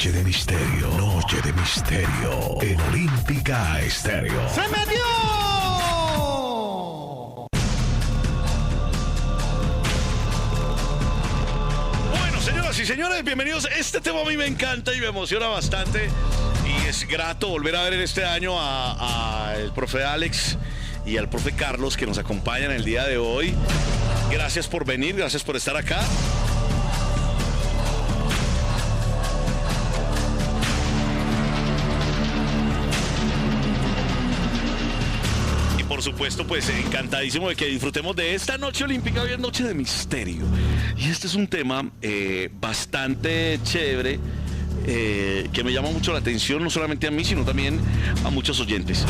Noche de misterio. Noche de misterio. En Olímpica Estéreo. ¡Se metió! Bueno, señoras y señores, bienvenidos. Este tema a mí me encanta y me emociona bastante. Y es grato volver a ver en este año al profe Alex y al profe Carlos que nos acompañan el día de hoy. Gracias por venir, gracias por estar acá. Y por supuesto, pues encantadísimo de que disfrutemos de esta noche olímpica. Hoy es noche de misterio. Y este es un tema bastante chévere. Que me llama mucho la atención, no solamente a mí, sino también a muchos oyentes.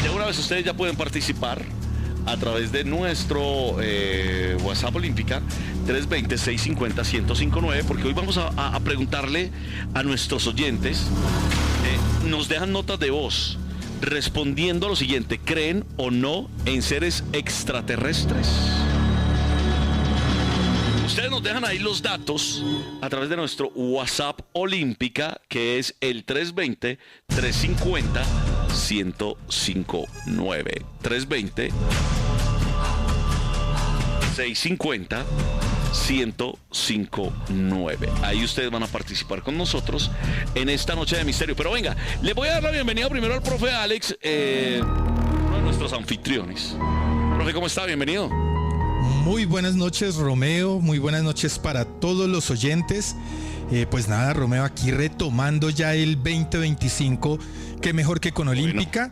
De una vez ustedes ya pueden participar a través de nuestro WhatsApp Olímpica 320-650-1059, porque hoy vamos a preguntarle a nuestros oyentes, nos dejan notas de voz respondiendo a lo siguiente: ¿creen o no en seres extraterrestres? Ustedes nos dejan ahí los datos a través de nuestro WhatsApp Olímpica, que es el 320-350-1059. 320-650-1059. Ahí ustedes van a participar con nosotros en esta noche de misterio. Pero venga, le voy a dar la bienvenida primero al profe Alex, uno de nuestros anfitriones. Profe, ¿cómo está? Bienvenido. Muy buenas noches, Romeo, muy buenas noches para todos los oyentes. Pues nada, Romeo, aquí retomando ya el 2025, qué mejor que con Olímpica,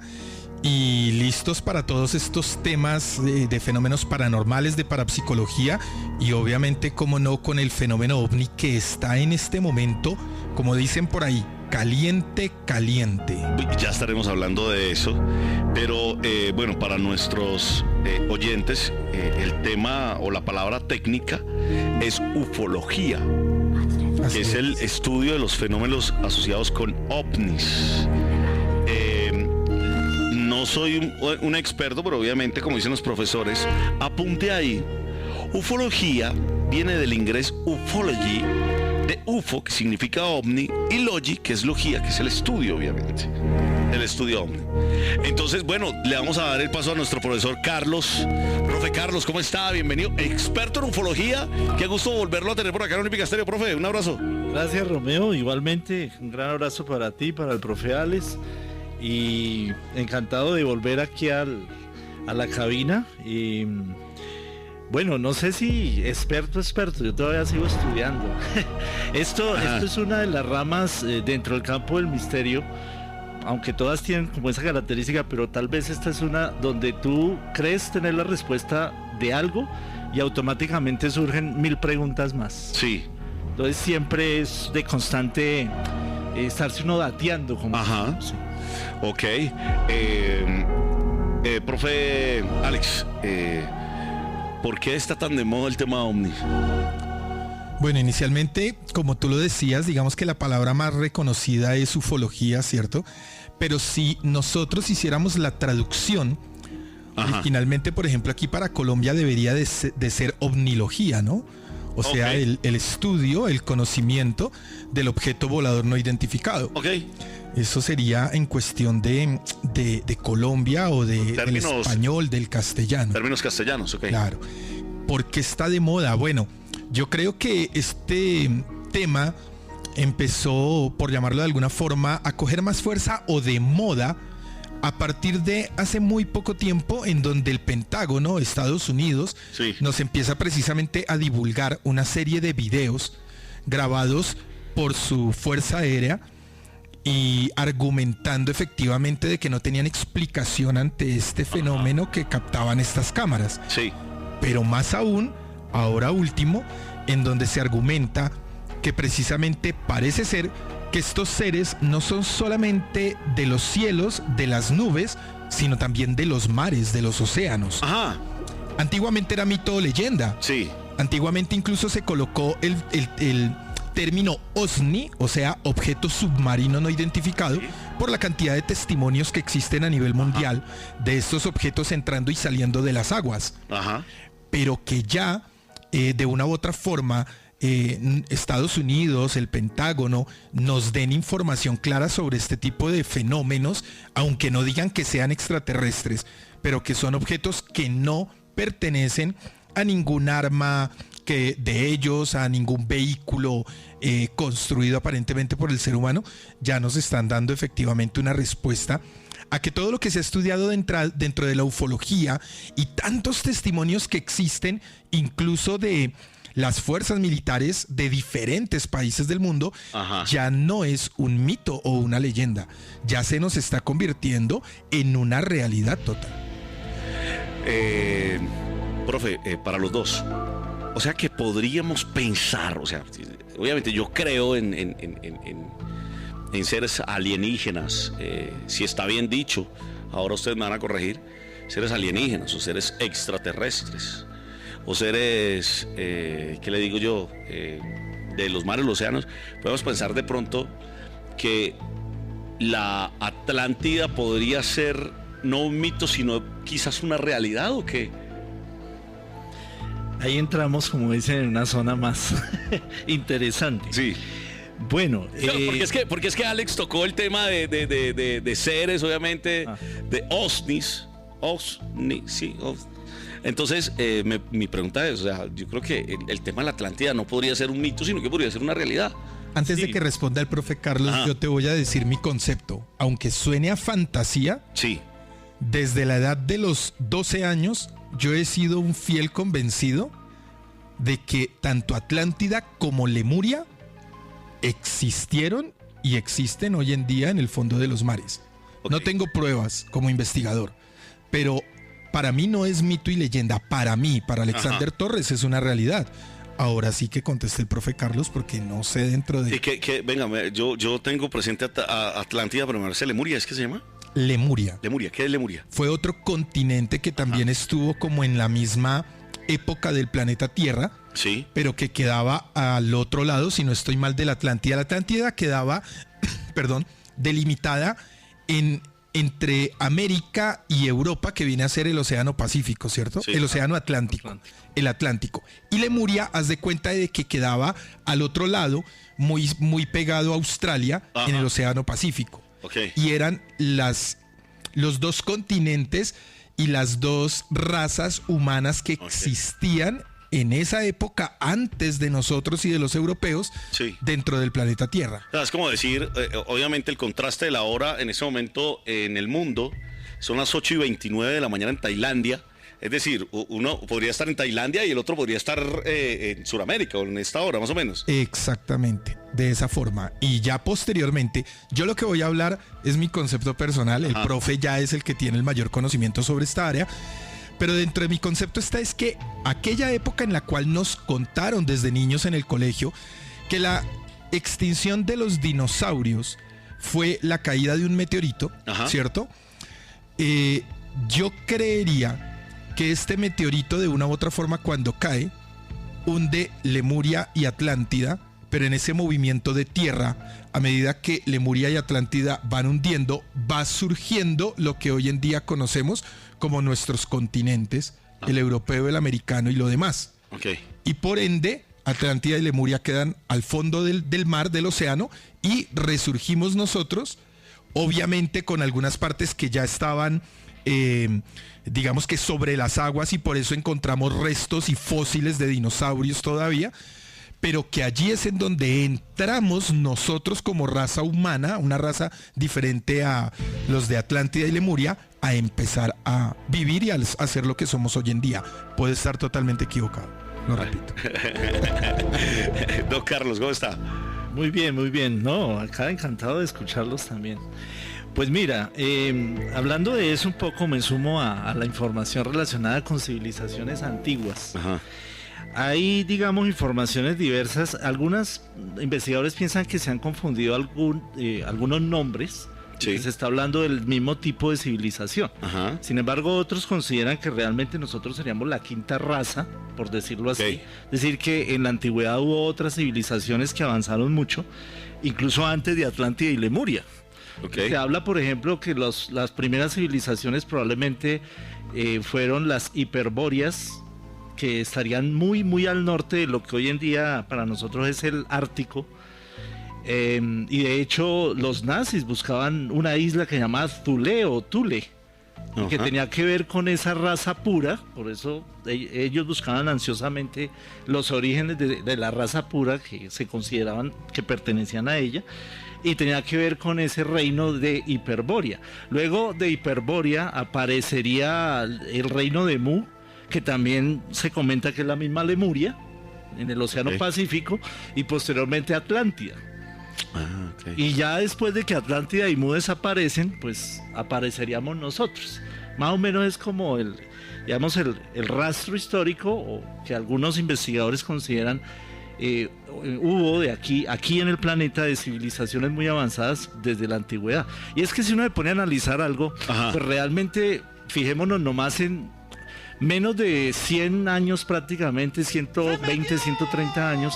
y listos para todos estos temas de fenómenos paranormales, de parapsicología, y obviamente, como no, con el fenómeno OVNI que está en este momento, como dicen por ahí, caliente, caliente. Ya estaremos hablando de eso, pero bueno, para nuestros oyentes, el tema o la palabra técnica es ufología, que es el estudio de los fenómenos asociados con ovnis. No soy un experto, pero obviamente, como dicen los profesores, apunte ahí. Ufología viene del inglés ufology, de UFO, que significa ovni, y logi, que es logía, que es el estudio, obviamente, el estudio ovni. Entonces, bueno, le vamos a dar el paso a nuestro profesor Carlos. Profe Carlos, ¿cómo está? Bienvenido, experto en ufología. Qué gusto volverlo a tener por acá en Olímpica Estéreo, profe. Un abrazo. Gracias, Romeo. Igualmente, un gran abrazo para ti, para el profe Alex. Y encantado de volver aquí a la cabina. Y bueno, no sé si experto, yo todavía sigo estudiando. Esto es una de las ramas dentro del campo del misterio, aunque todas tienen como esa característica, pero tal vez esta es una donde tú crees tener la respuesta de algo y automáticamente surgen 1000 preguntas más. Sí. Entonces siempre es de constante estarse uno dateando. Como ajá. Sí. Ok. Profe Alex, ¿por qué está tan de moda el tema ovni? Bueno, inicialmente, como tú lo decías, digamos que la palabra más reconocida es ufología, ¿cierto? Pero si nosotros hiciéramos la traducción, originalmente, por ejemplo, aquí para Colombia debería de ser ovnilogía, ¿no? O sea, el estudio, el conocimiento del objeto volador no identificado. Ok. Eso sería en cuestión de Colombia o del español, del castellano. Términos castellanos, ok. Claro. ¿Por qué está de moda? Bueno, yo creo que este tema empezó, por llamarlo de alguna forma, a coger más fuerza o de moda a partir de hace muy poco tiempo, en donde el Pentágono, Estados Unidos, nos empieza precisamente a divulgar una serie de videos grabados por su Fuerza Aérea y argumentando efectivamente de que no tenían explicación ante este fenómeno que captaban estas cámaras. Sí. Pero más aún, ahora último, en donde se argumenta que precisamente parece ser que estos seres no son solamente de los cielos, de las nubes, sino también de los mares, de los océanos. Ajá. Antiguamente era mito o leyenda. Sí. Antiguamente incluso se colocó el término OSNI, o sea, objeto submarino no identificado, por la cantidad de testimonios que existen a nivel mundial de estos objetos entrando y saliendo de las aguas. Pero que ya, de una u otra forma, Estados Unidos, el Pentágono, nos den información clara sobre este tipo de fenómenos, aunque no digan que sean extraterrestres, pero que son objetos que no pertenecen a ningún arma de ellos, a ningún vehículo construido aparentemente por el ser humano. Ya nos están dando efectivamente una respuesta a que todo lo que se ha estudiado dentro de la ufología y tantos testimonios que existen, incluso de las fuerzas militares de diferentes países del mundo, ya no es un mito o una leyenda, ya se nos está convirtiendo en una realidad total. Profe, para los dos, o sea que podríamos pensar, o sea, obviamente yo creo en seres alienígenas, si está bien dicho, ahora ustedes me van a corregir, seres alienígenas o seres extraterrestres, o seres, ¿qué le digo yo? De los mares, los océanos. Podemos pensar de pronto que la Atlántida podría ser no un mito, sino quizás una realidad, ¿o qué? Ahí entramos, como dicen, en una zona más interesante. Sí. Bueno, porque es que Alex tocó el tema de seres, obviamente, de OVNIs. Sí. Entonces, mi pregunta es, o sea, yo creo que el tema de la Atlántida no podría ser un mito, sino que podría ser una realidad. Antes de que responda el profe Carlos, yo te voy a decir mi concepto. Aunque suene a fantasía, sí, desde la edad de los 12 años, yo he sido un fiel convencido de que tanto Atlántida como Lemuria existieron y existen hoy en día en el fondo de los mares. Okay. No tengo pruebas como investigador, pero para mí no es mito y leyenda. Para mí, para Alexander Torres, es una realidad. Ahora sí que conteste el profe Carlos, porque no sé dentro de... Venga, yo tengo presente a Atlántida, pero me parece Lemuria, ¿es que se llama? Lemuria. ¿Qué es Lemuria? Fue otro continente que también estuvo como en la misma época del planeta Tierra, sí, pero que quedaba al otro lado, si no estoy mal, de la Atlántida. La Atlántida quedaba, delimitada entre América y Europa, que viene a ser el Océano Pacífico, ¿cierto? Sí, el Océano Atlántico. El Atlántico. Y Lemuria, haz de cuenta de que quedaba al otro lado, muy, muy pegado a Australia, en el Océano Pacífico. Okay. Y eran los dos continentes y las dos razas humanas que existían en esa época antes de nosotros y de los europeos, sí, dentro del planeta Tierra. Es como decir, obviamente el contraste de la hora en ese momento en el mundo, son las 8:29 de la mañana en Tailandia. Es decir, uno podría estar en Tailandia y el otro podría estar en Sudamérica o en esta hora, más o menos. Exactamente, de esa forma. Y ya posteriormente, yo lo que voy a hablar es mi concepto personal. El profe ya es el que tiene el mayor conocimiento sobre esta área. Pero dentro de mi concepto es que aquella época en la cual nos contaron desde niños en el colegio que la extinción de los dinosaurios fue la caída de un meteorito, ¿cierto? Yo creería que este meteorito, de una u otra forma, cuando cae, hunde Lemuria y Atlántida, pero en ese movimiento de tierra, a medida que Lemuria y Atlántida van hundiendo, va surgiendo lo que hoy en día conocemos como nuestros continentes, el europeo, el americano y lo demás. Okay. Y por ende, Atlántida y Lemuria quedan al fondo del mar, del océano, y resurgimos nosotros, obviamente con algunas partes que ya estaban, digamos que sobre las aguas, y por eso encontramos restos y fósiles de dinosaurios todavía, pero que allí es en donde entramos nosotros como raza humana, una raza diferente a los de Atlántida y Lemuria, a empezar a vivir y a hacer lo que somos hoy en día. Puede estar totalmente equivocado, lo repito. Don Carlos, ¿cómo está? Muy bien, no, acá encantado de escucharlos también. Pues mira, hablando de eso un poco, me sumo a la información relacionada con civilizaciones antiguas. Hay, digamos, informaciones diversas. Algunos investigadores piensan que se han confundido algunos nombres. Sí. Se está hablando del mismo tipo de civilización. Sin embargo, otros consideran que realmente nosotros seríamos la quinta raza, por decirlo así. Okay. Es decir, que en la antigüedad hubo otras civilizaciones que avanzaron mucho, incluso antes de Atlántida y Lemuria. Okay. Se habla, por ejemplo, que las primeras civilizaciones probablemente fueron las hiperbóreas, que estarían muy, muy al norte de lo que hoy en día para nosotros es el Ártico. Y de hecho los nazis buscaban una isla que se llamaba Thule o Thule, y que tenía que ver con esa raza pura. Por eso ellos buscaban ansiosamente los orígenes de la raza pura que se consideraban que pertenecían a ella, y tenía que ver con ese reino de Hiperbórea. Luego de Hiperbórea aparecería el reino de Mu, que también se comenta que es la misma Lemuria en el Océano Pacífico, y posteriormente Atlántida. Y ya después de que Atlántida y Mu desaparecen, pues apareceríamos nosotros. Más o menos es como el rastro histórico, o que algunos investigadores consideran hubo de aquí en el planeta de civilizaciones muy avanzadas desde la antigüedad. Y es que si uno se pone a analizar algo, pues realmente fijémonos nomás en menos de 100 años, prácticamente 120, 130 años,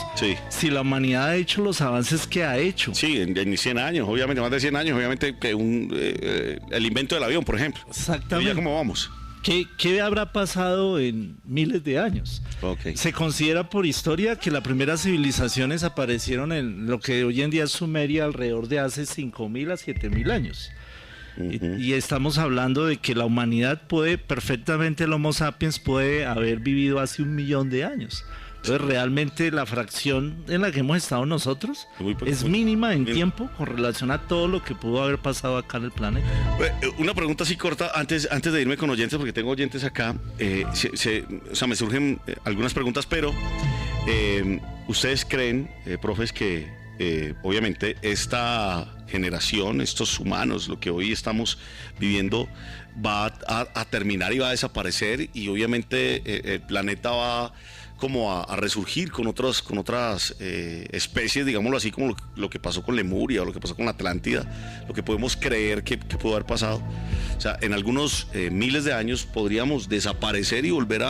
si la humanidad ha hecho los avances que ha hecho. Sí, en 100 años, obviamente, más de 100 años, obviamente, que el invento del avión, por ejemplo. Exactamente. ¿Ya cómo vamos? ¿Qué habrá pasado en miles de años? Se considera por historia que las primeras civilizaciones aparecieron en lo que hoy en día es Sumeria alrededor de hace 5.000 a 7.000 años. Y estamos hablando de que la humanidad puede perfectamente, el Homo sapiens puede haber vivido hace 1 millón de años. Entonces realmente la fracción en la que hemos estado nosotros es mínima en tiempo con relación a todo lo que pudo haber pasado acá en el planeta. Una pregunta así corta antes de irme con oyentes, porque tengo oyentes acá. O sea, me surgen algunas preguntas, pero ¿ustedes creen, profes, que obviamente esta generación, estos humanos, lo que hoy estamos viviendo, va a terminar y va a desaparecer, y obviamente el planeta va como a resurgir con otras especies, digámoslo así, como lo que pasó con Lemuria o lo que pasó con la Atlántida, lo que podemos creer que pudo haber pasado? O sea, en algunos miles de años podríamos desaparecer y volver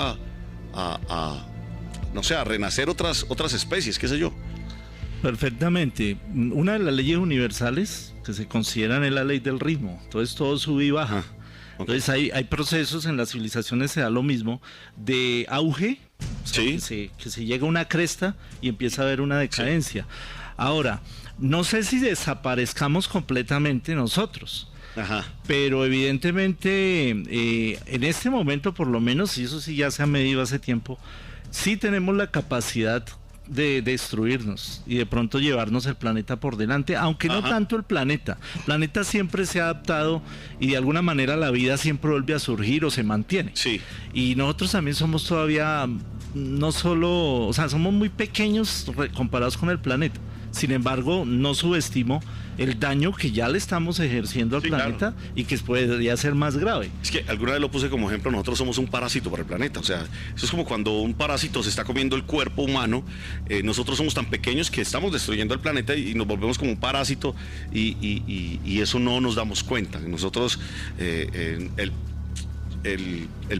no sé, a renacer otras especies, qué sé yo. Perfectamente. Una de las leyes universales que se consideran es la ley del ritmo. Entonces todo sube y baja. Entonces hay procesos en las civilizaciones, se da lo mismo, de auge, o sea, que se llega a una cresta y empieza a haber una decadencia. Ahora, no sé si desaparezcamos completamente nosotros, pero evidentemente en este momento, por lo menos, y eso sí ya se ha medido hace tiempo, sí tenemos la capacidad de destruirnos y de pronto llevarnos el planeta por delante, aunque no tanto el planeta. El planeta siempre se ha adaptado y de alguna manera la vida siempre vuelve a surgir o se mantiene. Y nosotros también somos todavía, no solo, o sea, somos muy pequeños comparados con el planeta. Sin embargo, no subestimo el daño que ya le estamos ejerciendo al planeta, y que podría ser más grave. Es que alguna vez lo puse como ejemplo, nosotros somos un parásito para el planeta. O sea, eso es como cuando un parásito se está comiendo el cuerpo humano. Nosotros somos tan pequeños que estamos destruyendo el planeta y nos volvemos como un parásito, y eso no nos damos cuenta. Nosotros, el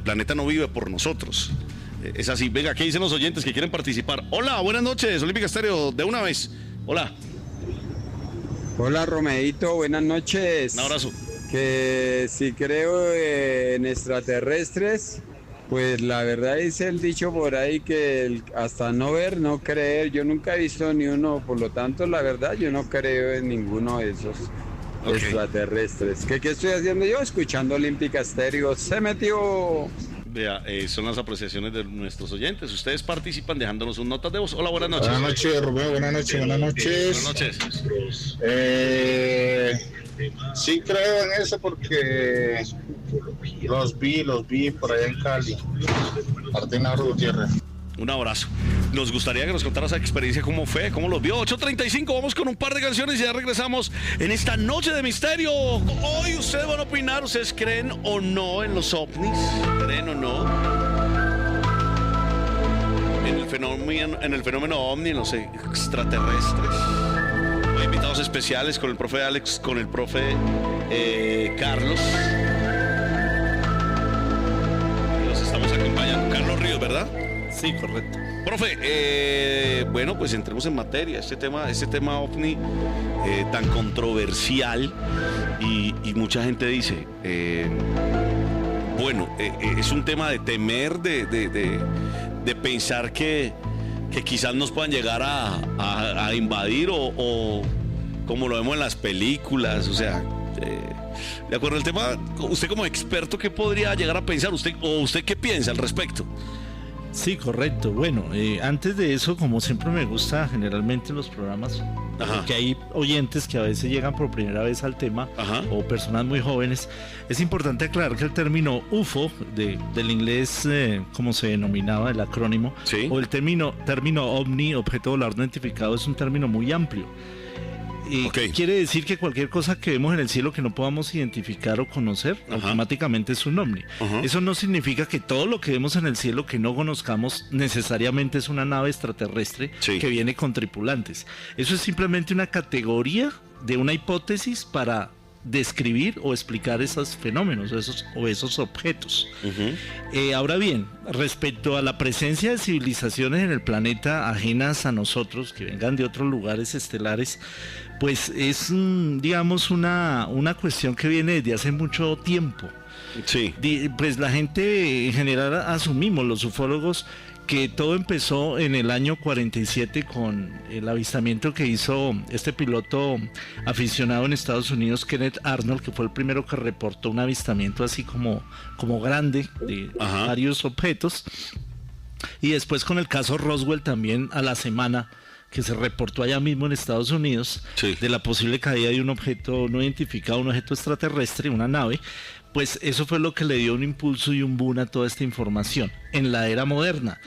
planeta no vive por nosotros. Es así. Venga, ¿qué dicen los oyentes que quieren participar? Hola, buenas noches, Olímpica Estéreo, de una vez. Hola. Hola, Romeito, buenas noches. Un abrazo. Que si creo en extraterrestres, pues la verdad dice el dicho por ahí que hasta no ver, no creer. Yo nunca he visto ni uno, por lo tanto, la verdad, yo no creo en ninguno de esos extraterrestres. ¿Qué estoy haciendo yo? Escuchando Olímpica Estéreo. Se metió. Vea, son las apreciaciones de nuestros oyentes. Ustedes participan dejándonos un notas de voz. Hola, buenas noches. Buenas noches, Rubén. Buenas noches. Buenas noches. Sí creo en eso porque los vi por allá en Cali. Martín Navarro Gutiérrez. Un abrazo. Nos gustaría que nos contara esa experiencia, cómo fue, cómo los vio. 8:35, vamos con un par de canciones y ya regresamos en esta noche de misterio. Hoy ustedes van a opinar, ¿ustedes creen o no en los ovnis? ¿Creen o no en el fenómeno ovni, en los extraterrestres? Hay invitados especiales con el profe Alex, con el profe Carlos. Los estamos acompañando. Carlos Ríos, ¿verdad? Sí, correcto. Profe, bueno, pues entremos en materia. Este tema ovni tan controversial, y mucha gente dice, bueno, es un tema de temer, de de pensar que quizás nos puedan llegar a invadir o como lo vemos en las películas, o sea, de acuerdo al tema, usted como experto, ¿qué podría llegar a pensar? ¿Usted qué piensa al respecto? Sí, correcto. Bueno, antes de eso, como siempre me gusta generalmente en los programas, que hay oyentes que a veces llegan por primera vez al tema, o personas muy jóvenes, es importante aclarar que el término UFO, del inglés, como se denominaba el acrónimo, ¿sí? o el término OVNI, objeto volador no identificado, es un término muy amplio. Quiere decir que cualquier cosa que vemos en el cielo que no podamos identificar o conocer, automáticamente es un ovni. Eso no significa que todo lo que vemos en el cielo que no conozcamos necesariamente es una nave extraterrestre que viene con tripulantes. Eso es simplemente una categoría de una hipótesis para describir o explicar esos fenómenos o esos objetos. Ahora bien, respecto a la presencia de civilizaciones en el planeta ajenas a nosotros, que vengan de otros lugares estelares, pues es, digamos, una cuestión que viene desde hace mucho tiempo. Sí. Pues la gente en general asumimos, los ufólogos, que todo empezó en el año 47 con el avistamiento que hizo este piloto aficionado en Estados Unidos, Kenneth Arnold, que fue el primero que reportó un avistamiento así como grande de varios objetos. Y después con el caso Roswell también a la semana, que se reportó allá mismo en Estados Unidos, de la posible caída de un objeto no identificado, un objeto extraterrestre, una nave. Pues eso fue lo que le dio un impulso y un boom a toda esta información en la era moderna.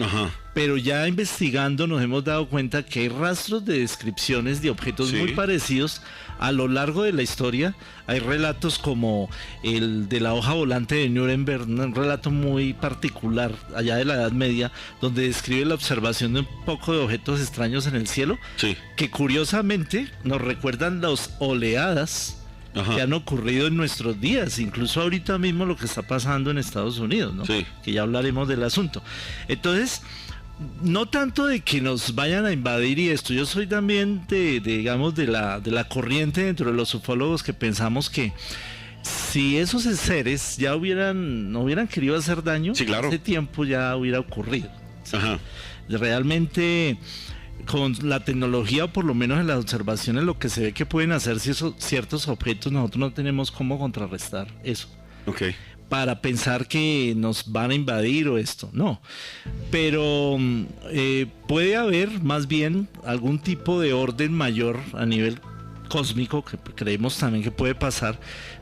Pero ya investigando nos hemos dado cuenta que hay rastros de descripciones de objetos muy parecidos a lo largo de la historia. Hay relatos como el de la hoja volante de Nuremberg, un relato muy particular allá de la Edad Media, donde describe la observación de un poco de objetos extraños en el cielo, que curiosamente nos recuerdan las oleadas que han ocurrido en nuestros días, incluso ahorita mismo lo que está pasando en Estados Unidos, ¿no? Que ya hablaremos del asunto. Entonces, no tanto de que nos vayan a invadir y esto, yo soy también digamos de la corriente dentro de los ufólogos que pensamos que si esos seres ya no hubieran querido hacer daño, hace tiempo ya hubiera ocurrido. Realmente con la tecnología, o por lo menos en las observaciones, lo que se ve que pueden hacer ciertos objetos, nosotros no tenemos cómo contrarrestar eso. Para pensar que nos van a invadir o esto, no. Pero puede haber más bien algún tipo de orden mayor a nivel cósmico, que creemos también que puede pasar,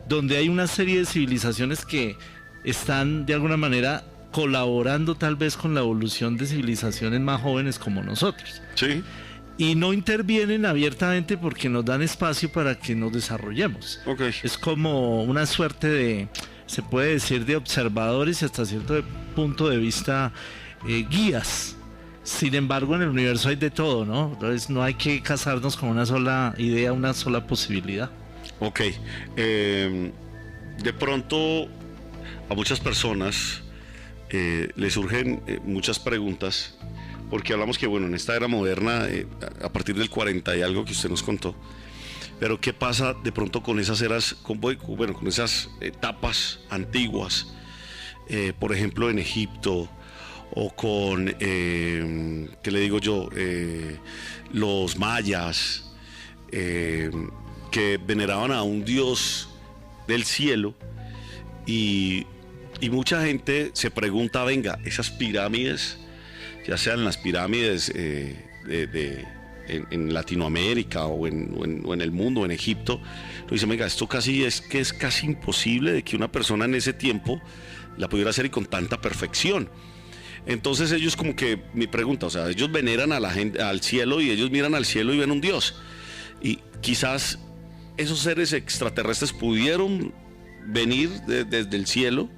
donde hay una serie de civilizaciones que están de alguna manera colaborando tal vez con la evolución de civilizaciones más jóvenes como nosotros. Y no intervienen abiertamente porque nos dan espacio para que nos desarrollemos. Es como una suerte de, se puede decir, de observadores y hasta cierto punto de vista guías. Sin embargo, en el universo hay de todo, ¿no? Entonces no hay que casarnos con una sola idea, una sola posibilidad. De pronto a muchas personas le surgen muchas preguntas, porque hablamos que, bueno, en esta era moderna, a partir del 40 y algo que usted nos contó, pero ¿qué pasa de pronto con esas eras, con esas etapas antiguas, por ejemplo en Egipto, o con, ¿qué le digo yo? Los mayas, que veneraban a un dios del cielo, y mucha gente se pregunta, venga, esas pirámides, ya sean las pirámides en Latinoamérica o en el mundo, en Egipto, lo dicen, venga, esto es casi imposible de que una persona en ese tiempo la pudiera hacer y con tanta perfección. Entonces ellos, como que, mi pregunta, o sea, ellos veneran a la gente, al cielo, y ellos miran al cielo y ven un dios, y quizás esos seres extraterrestres pudieron venir desde el cielo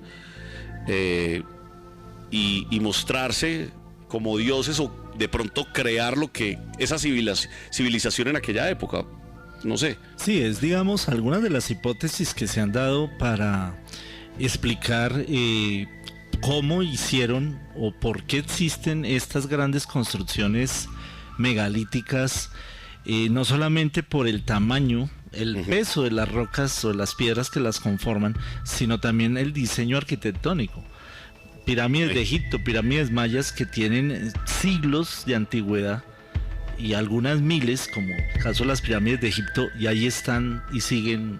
y mostrarse como dioses, o de pronto crear lo que esa civilización en aquella época, no sé. Sí, es, digamos, algunas de las hipótesis que se han dado para explicar cómo hicieron o por qué existen estas grandes construcciones megalíticas, no solamente por el tamaño, el peso de las rocas o las piedras que las conforman, sino también el diseño arquitectónico. pirámides de Egipto, pirámides mayas que tienen siglos de antigüedad y algunas miles, como el caso de las pirámides de Egipto, y ahí están y siguen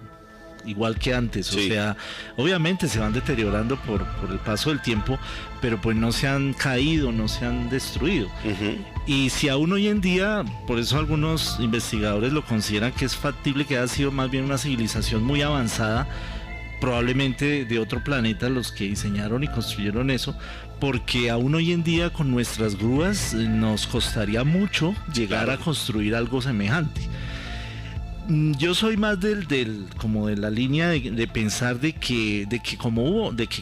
igual que antes. Sí. O sea, obviamente se van deteriorando por el paso del tiempo, pero pues no se han caído, no se han destruido. Ujú. Y si aún hoy en día, por eso algunos investigadores lo consideran que es factible que haya sido más bien una civilización muy avanzada, probablemente de otro planeta, los que diseñaron y construyeron eso, porque aún hoy en día con nuestras grúas nos costaría mucho llegar Claro. a construir algo semejante. Yo soy más como de la línea de pensar de que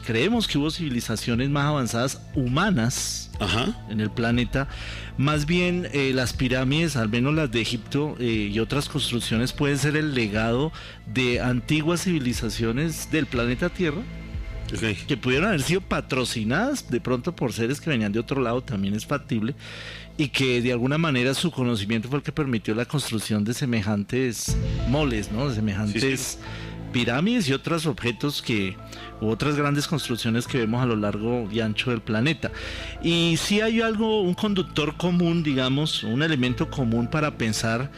creemos que hubo civilizaciones más avanzadas humanas Ajá. en el planeta. Más bien las pirámides, al menos las de Egipto, y otras construcciones pueden ser el legado de antiguas civilizaciones del planeta Tierra, Ok. que pudieron haber sido patrocinadas de pronto por seres que venían de otro lado, también es factible, y que de alguna manera su conocimiento fue el que permitió la construcción de semejantes moles, ¿no? De semejantes Sí, pirámides y otros objetos u otras grandes construcciones que vemos a lo largo y ancho del planeta. Y sí hay un conductor común, digamos, un elemento común para pensar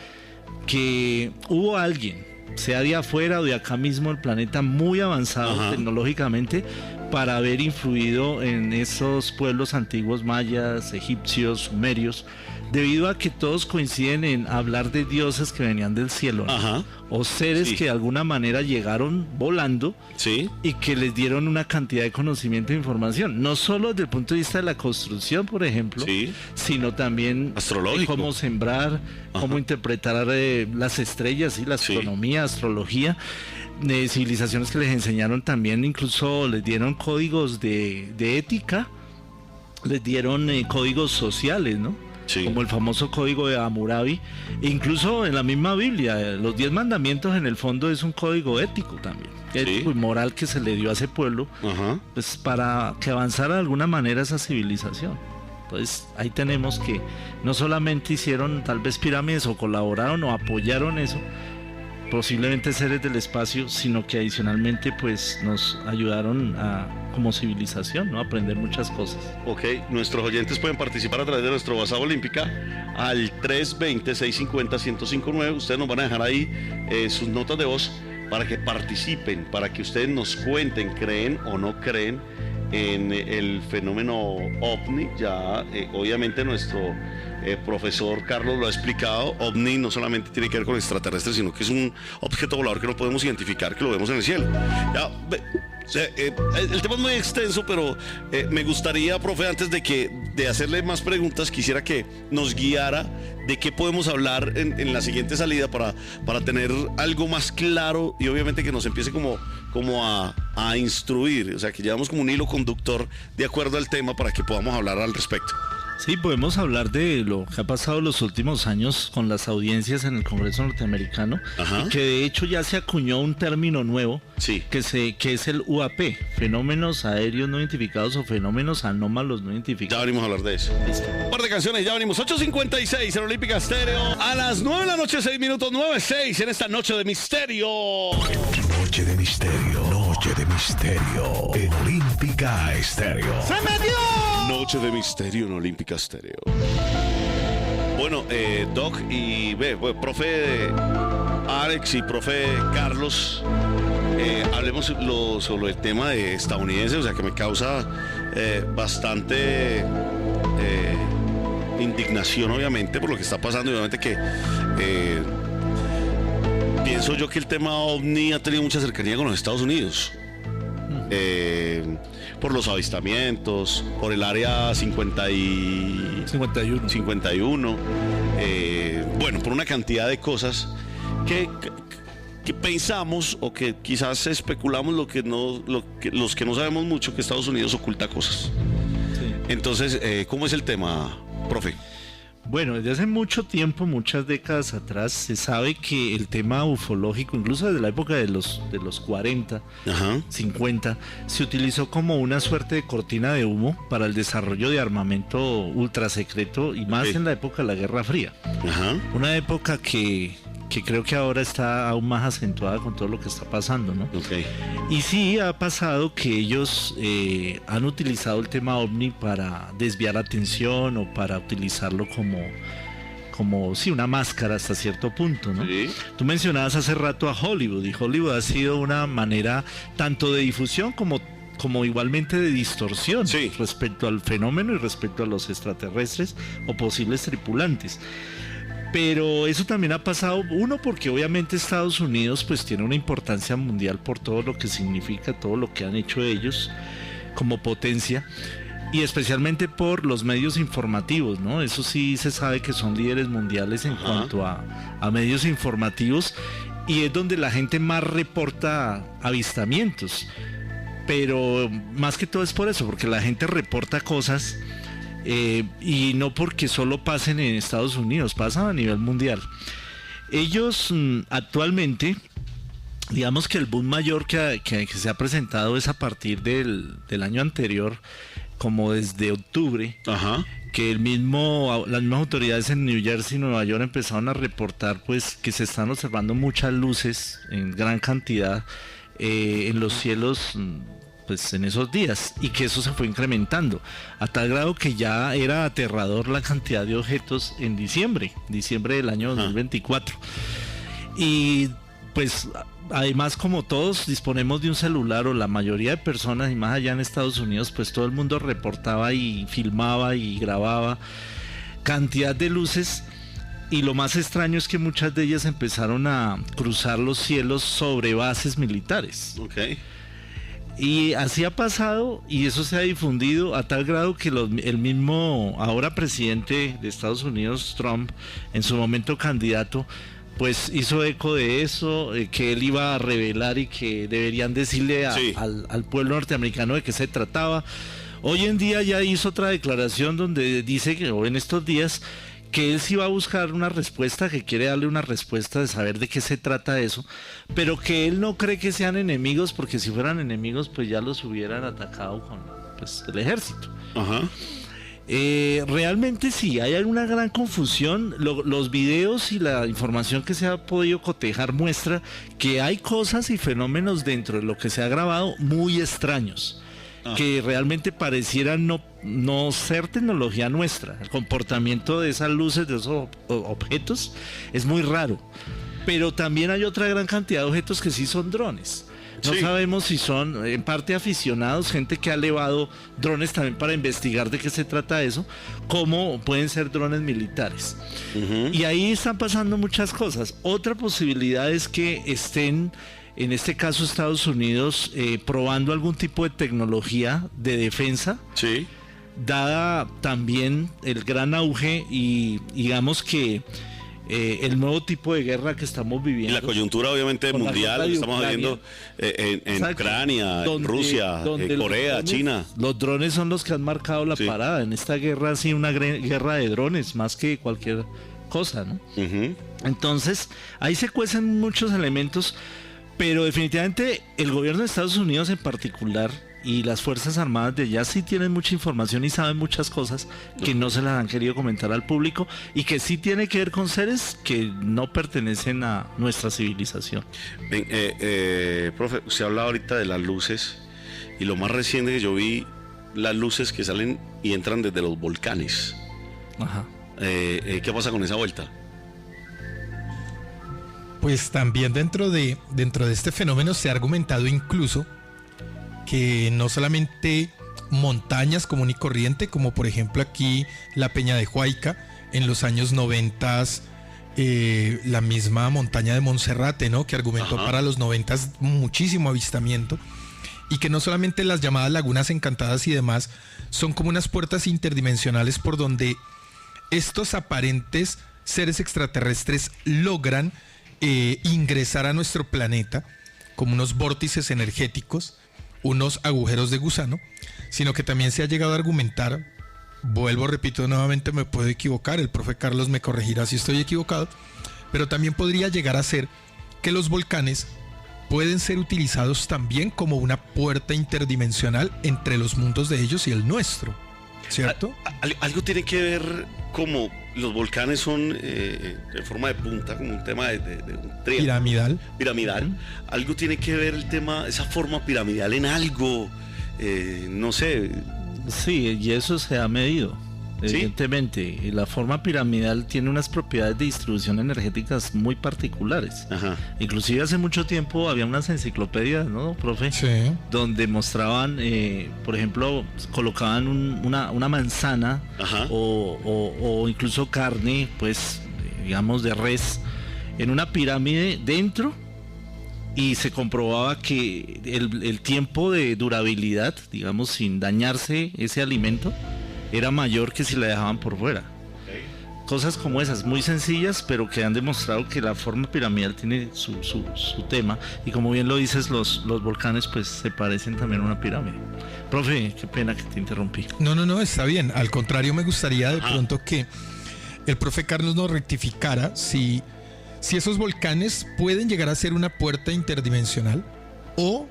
que hubo alguien, sea de afuera o de acá mismo del planeta, muy avanzado Ajá. tecnológicamente, para haber influido en esos pueblos antiguos mayas, egipcios, sumerios, debido a que todos coinciden en hablar de dioses que venían del cielo, ¿no? Ajá. O seres Sí. que de alguna manera llegaron volando Sí. y que les dieron una cantidad de conocimiento e información, no solo desde el punto de vista de la construcción, por ejemplo, Sí. sino también Astrológico. cómo sembrar, cómo Ajá. interpretar las estrellas y la Sí. astronomía, astrología, civilizaciones que les enseñaron también, incluso les dieron códigos de ética, les dieron códigos sociales, ¿no? Sí. Como el famoso código de Hammurabi, incluso en la misma Biblia, los 10 mandamientos en el fondo es un código ético también, ético y moral que se le dio a ese pueblo, Ajá. pues para que avanzara de alguna manera esa civilización. Entonces ahí tenemos que no solamente hicieron tal vez pirámides o colaboraron o apoyaron eso, posiblemente seres del espacio, sino que adicionalmente pues nos ayudaron como civilización, ¿no? A aprender muchas cosas. Ok, nuestros oyentes pueden participar a través de nuestro WhatsApp Olímpica al 320-650-1059. Ustedes nos van a dejar ahí sus notas de voz para que participen, para que ustedes nos cuenten, creen o no creen en el fenómeno OVNI. Ya obviamente nuestro profesor Carlos lo ha explicado. OVNI no solamente tiene que ver con extraterrestres, sino que es un objeto volador que no podemos identificar, que lo vemos en el cielo. Ya, el tema es muy extenso, pero me gustaría, profe, antes de hacerle más preguntas, quisiera que nos guiara de qué podemos hablar en la siguiente salida para tener algo más claro y obviamente que nos empiece como a instruir, o sea, que llevamos como un hilo conductor de acuerdo al tema para que podamos hablar al respecto. Sí, podemos hablar de lo que ha pasado los últimos años con las audiencias en el Congreso norteamericano, Ajá. y que de hecho ya se acuñó un término nuevo, Sí. que es el UAP, fenómenos aéreos no identificados o fenómenos anómalos no Ya identificados. venimos a hablar de eso. Listo. Un par de canciones, ya venimos. 8:56 en Olímpica Estéreo. A las 9 de la noche, 6 minutos, 9:06 en esta noche de misterio. Noche de misterio. Noche de misterio. En Olímpica Estéreo. Noche de misterio en Olímpica Estéreo. Bueno, Doc y profe Alex y profe Carlos, hablemos sobre el tema de estadounidense, o sea, que me causa bastante indignación, obviamente, por lo que está pasando, y obviamente que pienso yo que el tema OVNI ha tenido mucha cercanía con los Estados Unidos. Por los avistamientos, por el área 51. 51, bueno, por una cantidad de cosas que pensamos o que quizás especulamos los que no sabemos mucho, que Estados Unidos oculta cosas. Sí. Entonces, ¿cómo es el tema, profe? Bueno, desde hace mucho tiempo, muchas décadas atrás, se sabe que el tema ufológico, incluso desde la época de los 40, Ajá. 50, se utilizó como una suerte de cortina de humo para el desarrollo de armamento ultra secreto, y más Ok. en la época de la Guerra Fría. Ajá. Una época que que creo que ahora está aún más acentuada con todo lo que está pasando, ¿no? Okay. Y sí ha pasado que ellos han utilizado el tema OVNI para desviar la atención o para utilizarlo como sí, una máscara hasta cierto punto, ¿no? Sí. Tú mencionabas hace rato a Hollywood, y Hollywood ha sido una manera tanto de difusión como igualmente de distorsión, sí, respecto al fenómeno y respecto a los extraterrestres o posibles tripulantes. Pero eso también ha pasado, uno, porque obviamente Estados Unidos pues tiene una importancia mundial por todo lo que significa, todo lo que han hecho ellos como potencia, y especialmente por los medios informativos, ¿no? Eso sí se sabe que son líderes mundiales en cuanto a medios informativos, y es donde la gente más reporta avistamientos. Pero más que todo es por eso, porque la gente reporta cosas y no porque solo pasen en Estados Unidos, pasan a nivel mundial. Ellos actualmente, digamos que el boom mayor que se ha presentado es a partir del año anterior, como desde octubre, que las mismas autoridades en New Jersey y Nueva York empezaron a reportar pues que se están observando muchas luces en gran cantidad en los cielos pues en esos días, y que eso se fue incrementando a tal grado que ya era aterrador la cantidad de objetos en diciembre del año 2024. Y pues además, como todos disponemos de un celular, o la mayoría de personas, y más allá en Estados Unidos, pues todo el mundo reportaba y filmaba y grababa cantidad de luces. Y lo más extraño es que muchas de ellas empezaron a cruzar los cielos sobre bases militares. Okay. Y así ha pasado, y eso se ha difundido a tal grado que el mismo ahora presidente de Estados Unidos, Trump, en su momento candidato, pues hizo eco de eso, que él iba a revelar y que deberían decirle al pueblo norteamericano de qué se trataba. Hoy en día ya hizo otra declaración donde dice que, o en estos días, que él sí va a buscar una respuesta, que quiere darle una respuesta de saber de qué se trata eso, pero que él no cree que sean enemigos, porque si fueran enemigos pues ya los hubieran atacado con pues, el ejército. Realmente sí, hay una gran confusión. Los videos y la información que se ha podido cotejar muestra que hay cosas y fenómenos dentro de lo que se ha grabado muy extraños, que realmente parecieran no ser tecnología nuestra. El comportamiento de esas luces, de esos objetos, es muy raro. Pero también hay otra gran cantidad de objetos que sí son drones. No sabemos si son en parte aficionados, gente que ha elevado drones también para investigar de qué se trata eso, como pueden ser drones militares. Y ahí están pasando muchas cosas. Otra posibilidad es que estén, en este caso Estados Unidos, probando algún tipo de tecnología de defensa, dada también el gran auge y digamos que el nuevo tipo de guerra que estamos viviendo. Y la coyuntura obviamente mundial, que estamos viendo en Ucrania, en Rusia, Corea, China. Los drones son los que han marcado la parada. En esta guerra ha sido una guerra de drones, más que cualquier cosa, ¿no? Entonces, ahí se cuecen muchos elementos, pero definitivamente el gobierno de Estados Unidos en particular y las Fuerzas Armadas de allá sí tienen mucha información y saben muchas cosas que no se las han querido comentar al público, y que sí tiene que ver con seres que no pertenecen a nuestra civilización. Profe, usted habla ahorita de las luces, y lo más reciente que yo vi, las luces que salen y entran desde los volcanes. ¿Qué pasa con esa vuelta? Pues también dentro de este fenómeno se ha argumentado incluso que no solamente montañas común y corriente, como por ejemplo aquí la Peña de Huayca, en los años 90, la misma montaña de Monserrate, ¿no? Que argumentó para los 90 muchísimo avistamiento, y que no solamente las llamadas lagunas encantadas y demás son como unas puertas interdimensionales por donde estos aparentes seres extraterrestres logran ingresar a nuestro planeta como unos vórtices energéticos, unos agujeros de gusano, sino que también se ha llegado a argumentar, repito nuevamente, me puedo equivocar, el profe Carlos me corregirá si estoy equivocado, pero también podría llegar a ser que los volcanes pueden ser utilizados también como una puerta interdimensional entre los mundos de ellos y el nuestro. ¿cierto? Algo tiene que ver como los volcanes son en forma de punta, como un tema de un triángulo piramidal. Algo tiene que ver el tema, esa forma piramidal en algo, no sé. Sí, y eso se ha medido. ¿Sí? Evidentemente, y la forma piramidal tiene unas propiedades de distribución energéticas muy particulares. Ajá. Inclusive hace mucho tiempo había unas enciclopedias, ¿no, profe? Sí. Donde mostraban, por ejemplo, colocaban una manzana o incluso carne, pues, digamos, de res, en una pirámide dentro, y se comprobaba que el tiempo de durabilidad, digamos, sin dañarse ese alimento, era mayor que si la dejaban por fuera. Cosas como esas, muy sencillas, pero que han demostrado que la forma piramidal tiene su tema. Y como bien lo dices, los volcanes pues se parecen también a una pirámide. Profe, qué pena que te interrumpí. No, está bien. Al contrario, me gustaría de pronto que el profe Carlos nos rectificara si esos volcanes pueden llegar a ser una puerta interdimensional, o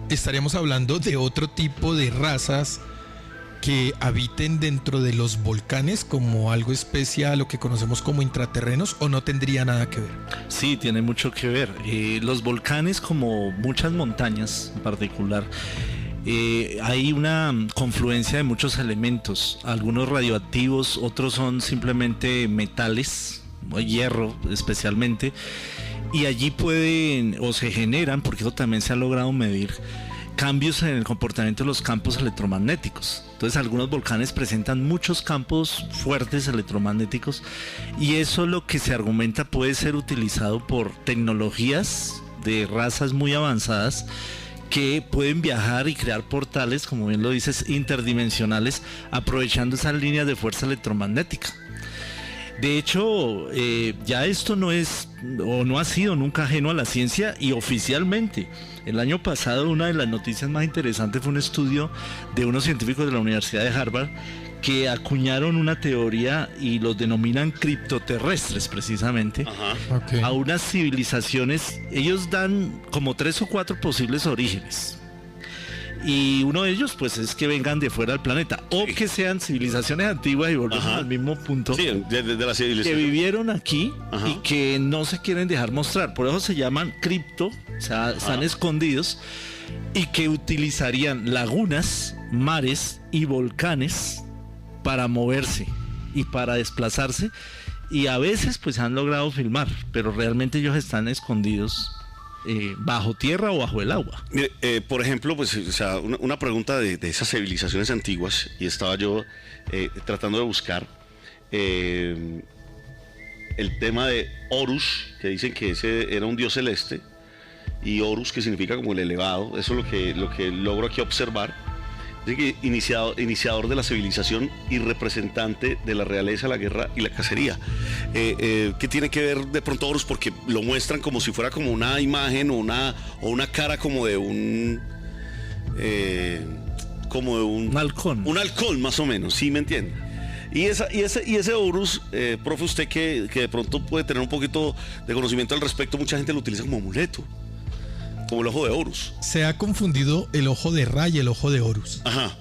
estaríamos hablando de otro tipo de razas que habiten dentro de los volcanes como algo especial, lo que conocemos como intraterrenos, o no tendría nada que ver. Sí, tiene mucho que ver. Los volcanes, como muchas montañas en particular, hay una confluencia de muchos elementos, algunos radioactivos, otros son simplemente metales, hierro especialmente, y allí pueden o se generan, porque eso también se ha logrado medir, cambios en el comportamiento de los campos electromagnéticos. Entonces algunos volcanes presentan muchos campos fuertes electromagnéticos, y eso, lo que se argumenta, puede ser utilizado por tecnologías de razas muy avanzadas que pueden viajar y crear portales, como bien lo dices, interdimensionales, aprovechando esas líneas de fuerza electromagnética. De hecho, ya esto no es o no ha sido nunca ajeno a la ciencia, y oficialmente el año pasado una de las noticias más interesantes fue un estudio de unos científicos de la Universidad de Harvard que acuñaron una teoría y los denominan criptoterrestres, precisamente, a unas civilizaciones. Ellos dan como 3 o 4 posibles orígenes. Y uno de ellos pues es que vengan de fuera del planeta, o que sean civilizaciones antiguas, y volvemos al mismo punto, sí, de la civilización, que vivieron aquí y que no se quieren dejar mostrar. Por eso se llaman cripto, o sea, están escondidos, y que utilizarían lagunas, mares y volcanes para moverse y para desplazarse, y a veces pues han logrado filmar, pero realmente ellos están escondidos bajo tierra o bajo el agua. Mire, por ejemplo, pues, o sea, una pregunta de esas civilizaciones antiguas, y estaba yo tratando de buscar el tema de Horus, que dicen que ese era un dios celeste, y Horus, que significa como el elevado. Eso es lo que logro aquí observar. Dice que iniciador de la civilización y representante de la realeza, la guerra y la cacería. ¿Qué tiene que ver de pronto Horus? Porque lo muestran como si fuera como una imagen o una cara como de un halcón. Un halcón, más o menos, ¿sí me entiende? Y ese Horus, profe, usted que de pronto puede tener un poquito de conocimiento al respecto, mucha gente lo utiliza como amuleto, como el ojo de Horus. Se ha confundido el ojo de Ra y el ojo de Horus. Ajá.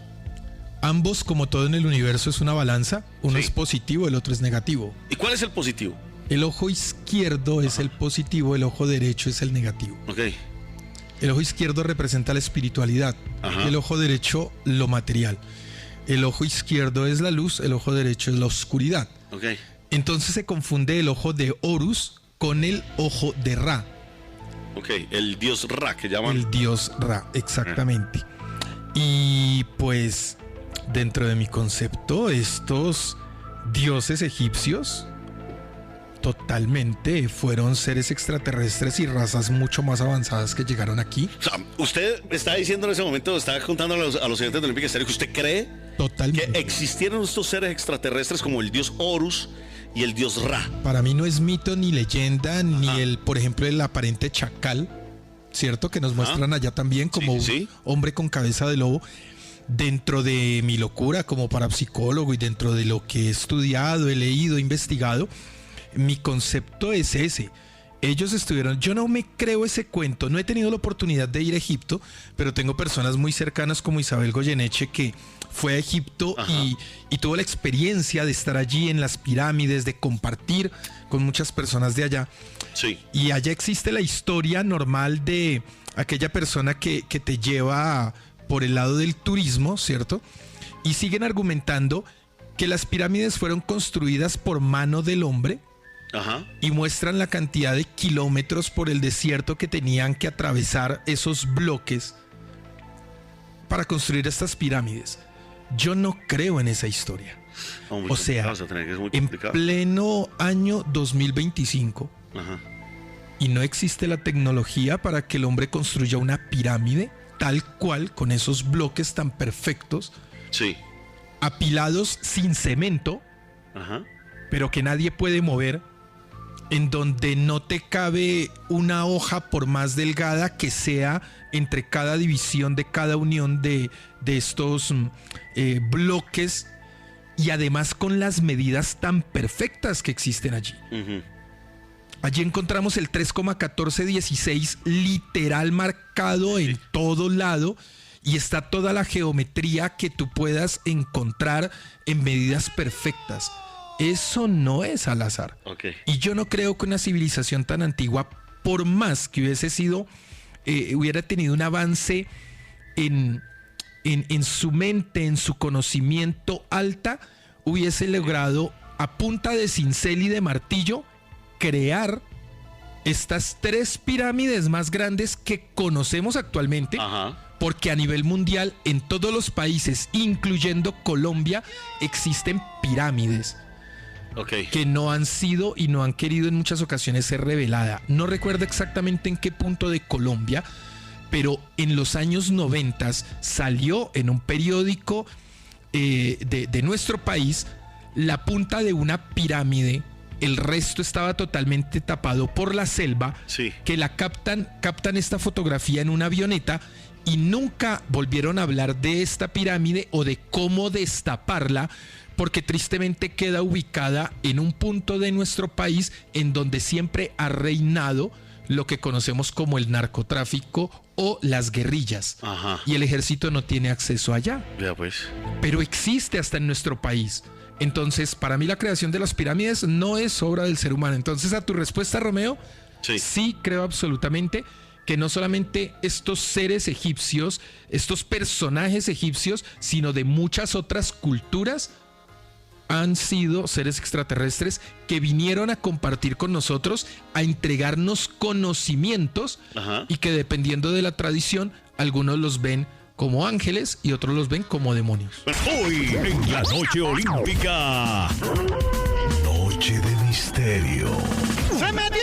Ambos, como todo en el universo, es una balanza. Uno es positivo, el otro es negativo. ¿Y cuál es el positivo? El ojo izquierdo es el positivo, el ojo derecho es el negativo. Ok. El ojo izquierdo representa la espiritualidad, el ojo derecho lo material. El ojo izquierdo es la luz, el ojo derecho es la oscuridad. Ok. Entonces se confunde el ojo de Horus con el ojo de Ra. Ok, el dios Ra, que llaman. El dios Ra, exactamente. Y pues, dentro de mi concepto, estos dioses egipcios totalmente fueron seres extraterrestres y razas mucho más avanzadas que llegaron aquí. O sea, usted está diciendo en ese momento, está contando a los oyentes del Olímpica Estéreo, que usted cree totalmente que existieron estos seres extraterrestres como el dios Horus y el dios Ra. Para mí no es mito ni leyenda, ni por ejemplo, el aparente chacal, ¿cierto? Que nos muestran allá también como un hombre con cabeza de lobo. Dentro de mi locura como parapsicólogo y dentro de lo que he estudiado, he leído, he investigado, mi concepto es ese. Ellos estuvieron, yo no me creo ese cuento, no he tenido la oportunidad de ir a Egipto, pero tengo personas muy cercanas como Isabel Goyeneche que fue a Egipto y tuvo la experiencia de estar allí en las pirámides, de compartir con muchas personas de allá. Sí. Y allá existe la historia normal de aquella persona que te lleva por el lado del turismo, ¿cierto? Y siguen argumentando que las pirámides fueron construidas por mano del hombre. Ajá. Y muestran la cantidad de kilómetros por el desierto que tenían que atravesar esos bloques para construir estas pirámides. Yo no creo en esa historia. O sea, en pleno año 2025 y no existe la tecnología para que el hombre construya una pirámide tal cual, con esos bloques tan perfectos, sí, apilados sin cemento, pero que nadie puede mover, en donde no te cabe una hoja por más delgada que sea entre cada división de cada unión de estos bloques, y además con las medidas tan perfectas que existen allí. Allí encontramos el 3,1416 literal marcado en todo lado, y está toda la geometría que tú puedas encontrar en medidas perfectas. Eso no es al azar. Y yo no creo que una civilización tan antigua, por más que hubiera tenido un avance en su mente, en su conocimiento alta, hubiese logrado a punta de cincel y de martillo crear estas 3 pirámides más grandes que conocemos actualmente. Porque a nivel mundial, en todos los países, incluyendo Colombia, existen pirámides. Que no han sido y no han querido en muchas ocasiones ser revelada. No recuerdo exactamente en qué punto de Colombia, pero en los años 90 salió en un periódico de nuestro país la punta de una pirámide. El resto estaba totalmente tapado por la selva, que la captan esta fotografía en una avioneta, y nunca volvieron a hablar de esta pirámide o de cómo destaparla, porque tristemente queda ubicada en un punto de nuestro país en donde siempre ha reinado lo que conocemos como el narcotráfico o las guerrillas. Y el ejército no tiene acceso allá. Ya pues. Pero existe hasta en nuestro país. Entonces, para mí la creación de las pirámides no es obra del ser humano. Entonces, a tu respuesta, Romeo, sí creo absolutamente que no solamente estos seres egipcios, estos personajes egipcios, sino de muchas otras culturas, han sido seres extraterrestres que vinieron a compartir con nosotros, a entregarnos conocimientos, y que dependiendo de la tradición, algunos los ven como ángeles y otros los ven como demonios. Hoy en la Noche Olímpica, Noche de Misterio. ¡Se metió!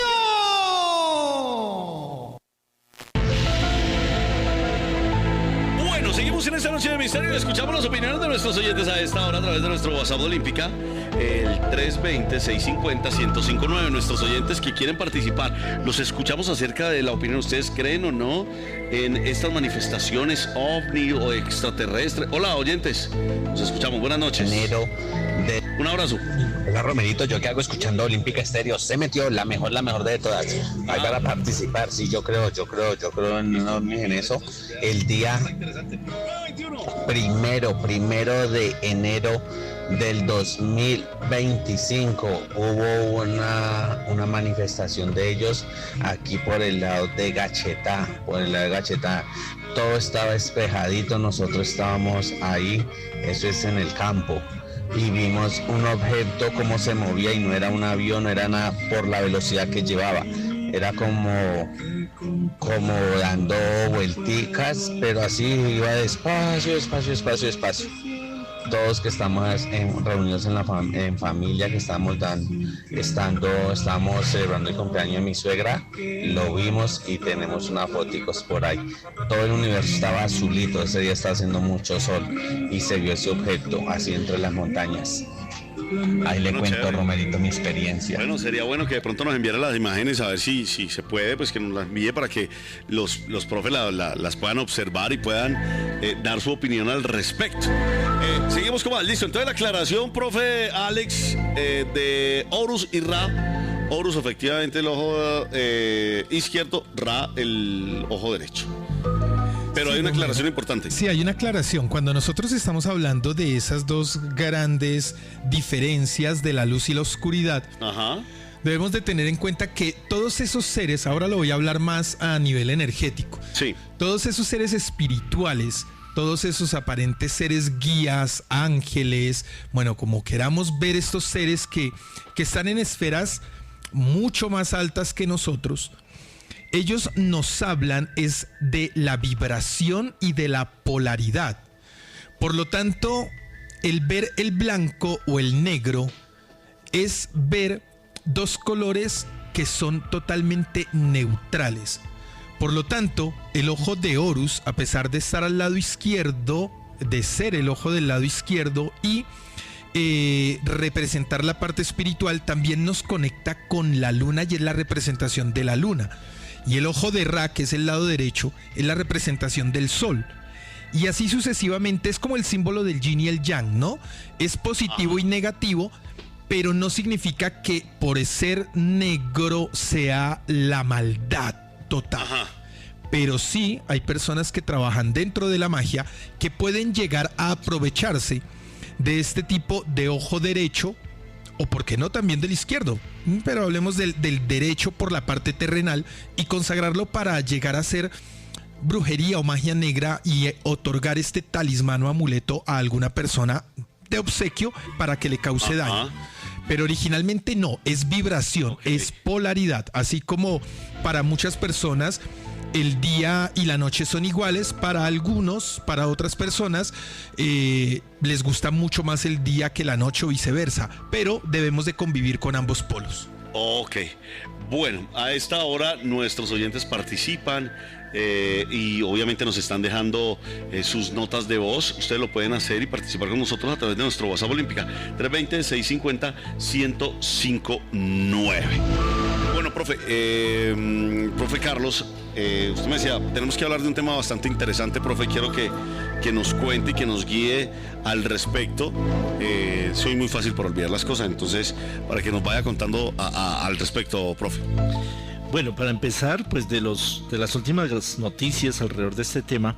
Seguimos en esta Noche de Misterio y escuchamos las opiniones de nuestros oyentes a esta hora a través de nuestro WhatsApp de Olímpica, el 320-650-1059. Nuestros oyentes que quieren participar, los escuchamos acerca de la opinión. ¿Ustedes creen o no en estas manifestaciones ovni o extraterrestres? Hola, oyentes, nos escuchamos. Buenas noches. Un abrazo. Hola, Romerito, yo que hago escuchando Olímpica Estéreo. Se metió la mejor de todas. Ahí para participar, sí, yo creo en eso. El día primero de enero del 2025 hubo una manifestación de ellos aquí por el lado de Gachetá, todo estaba despejadito, nosotros estábamos ahí, eso es en el campo, y vimos un objeto como se movía, y no era un avión, no era nada, por la velocidad que llevaba, era como dando vuelticas, pero así iba despacio. Todos que estamos reunidos en familia, que estamos celebrando el cumpleaños de mi suegra, lo vimos y tenemos unas foticos por ahí. Todo el universo estaba azulito, ese día estaba haciendo mucho sol y se vio ese objeto así entre las montañas. Ahí le cuento, chévere, Romerito, mi experiencia. Bueno, sería bueno que de pronto nos enviara las imágenes, a ver si se puede, pues que nos las envíe para que los profes las puedan observar y puedan dar su opinión al respecto. Seguimos con más, listo. Entonces la aclaración, profe Alex, de Horus y Ra, Horus efectivamente el ojo izquierdo, Ra el ojo derecho. Pero Sí, hay una bueno. aclaración importante. Sí, hay una aclaración. Cuando nosotros estamos hablando de esas dos grandes diferencias de la luz y la oscuridad, Ajá. debemos de tener en cuenta que todos esos seres, ahora lo voy a hablar más a nivel energético, Sí. todos esos seres espirituales, todos esos aparentes seres guías, ángeles, bueno, como queramos ver estos seres que están en esferas mucho más altas que nosotros, ellos nos hablan es de la vibración y de la polaridad. Por lo tanto, el ver el blanco o el negro es ver dos colores que son totalmente neutrales. Por lo tanto, el ojo de Horus, a pesar de estar al lado izquierdo, de ser el ojo del lado izquierdo y representar la parte espiritual, también nos conecta con la luna y es la representación de la luna. Y el ojo de Ra, que es el lado derecho, es la representación del sol. Y así sucesivamente, es como el símbolo del yin y el yang, ¿no? Es positivo y negativo, pero no significa que por ser negro sea la maldad total. Ajá. Pero sí hay personas que trabajan dentro de la magia que pueden llegar a aprovecharse de este tipo de ojo derecho, o por qué no también del izquierdo, pero hablemos del derecho por la parte terrenal y consagrarlo para llegar a ser brujería o magia negra y otorgar este talismán o amuleto a alguna persona de obsequio para que le cause daño. Pero originalmente no, es vibración, es polaridad, así como para muchas personas el día y la noche son iguales, para algunos, para otras personas les gusta mucho más el día que la noche o viceversa, pero debemos de convivir con ambos polos. Ok. Bueno, a esta hora nuestros oyentes participan y obviamente nos están dejando sus notas de voz. Ustedes lo pueden hacer y participar con nosotros a través de nuestro WhatsApp Olímpica 320-650-1059. Bueno, profe Carlos, usted me decía, tenemos que hablar de un tema bastante interesante, profe. Quiero que nos cuente y que nos guíe al respecto. Soy muy fácil por olvidar las cosas, entonces para que nos vaya contando al respecto, profe. Bueno, para empezar, pues de las últimas noticias alrededor de este tema,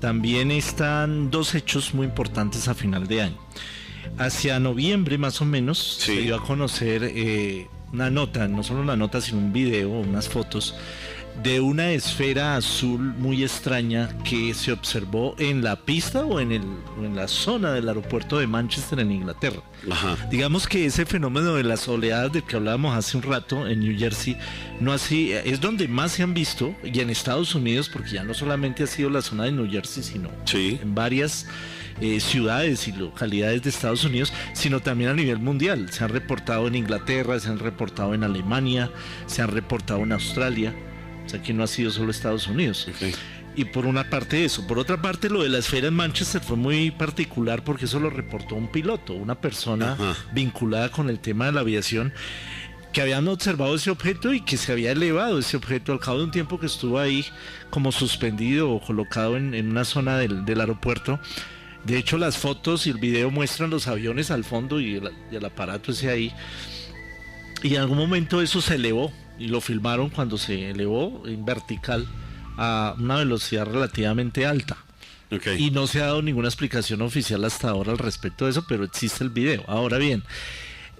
también están dos hechos muy importantes a final de año. Hacia noviembre más o menos se dio a conocer una nota, no solo una nota, sino un video, unas fotos de una esfera azul muy extraña que se observó en la pista o en la zona del aeropuerto de Manchester en Inglaterra. Ajá. Digamos que ese fenómeno de las oleadas del que hablábamos hace un rato en New Jersey no así, es donde más se han visto, y en Estados Unidos, porque ya no solamente ha sido la zona de New Jersey, sino en varias ciudades y localidades de Estados Unidos, sino también a nivel mundial. Se han reportado en Inglaterra, se han reportado en Alemania, se han reportado en Australia. O sea que no ha sido solo Estados Unidos. Y por una parte eso. Por otra parte, lo de la esfera en Manchester fue muy particular porque eso lo reportó un piloto, una persona vinculada con el tema de la aviación, que habían observado ese objeto y que se había elevado ese objeto al cabo de un tiempo que estuvo ahí como suspendido o colocado en una zona del aeropuerto. De hecho, las fotos y el video muestran los aviones al fondo y el aparato ese ahí. Y en algún momento eso se elevó y lo filmaron cuando se elevó en vertical a una velocidad relativamente alta. Y no se ha dado ninguna explicación oficial hasta ahora al respecto de eso, pero existe el video. Ahora bien,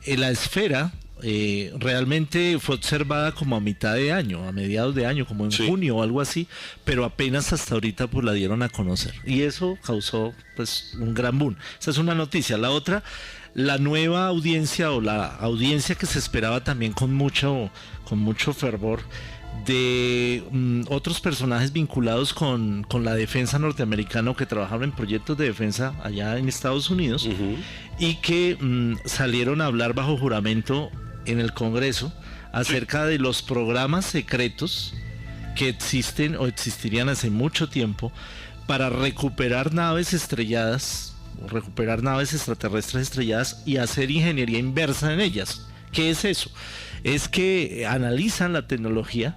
la esfera realmente fue observada como a mitad de año, a mediados de año, como en junio o algo así, pero apenas hasta ahorita pues la dieron a conocer. Y eso causó pues un gran boom. Esa es una noticia. La otra, la nueva audiencia o la audiencia que se esperaba también con mucho fervor de otros personajes vinculados con la defensa norteamericana o que trabajaron en proyectos de defensa allá en Estados Unidos y que salieron a hablar bajo juramento en el Congreso acerca de los programas secretos que existen o existirían hace mucho tiempo para recuperar naves estrelladas, o recuperar naves extraterrestres estrelladas y hacer ingeniería inversa en ellas. ¿Qué es eso? Es que analizan la tecnología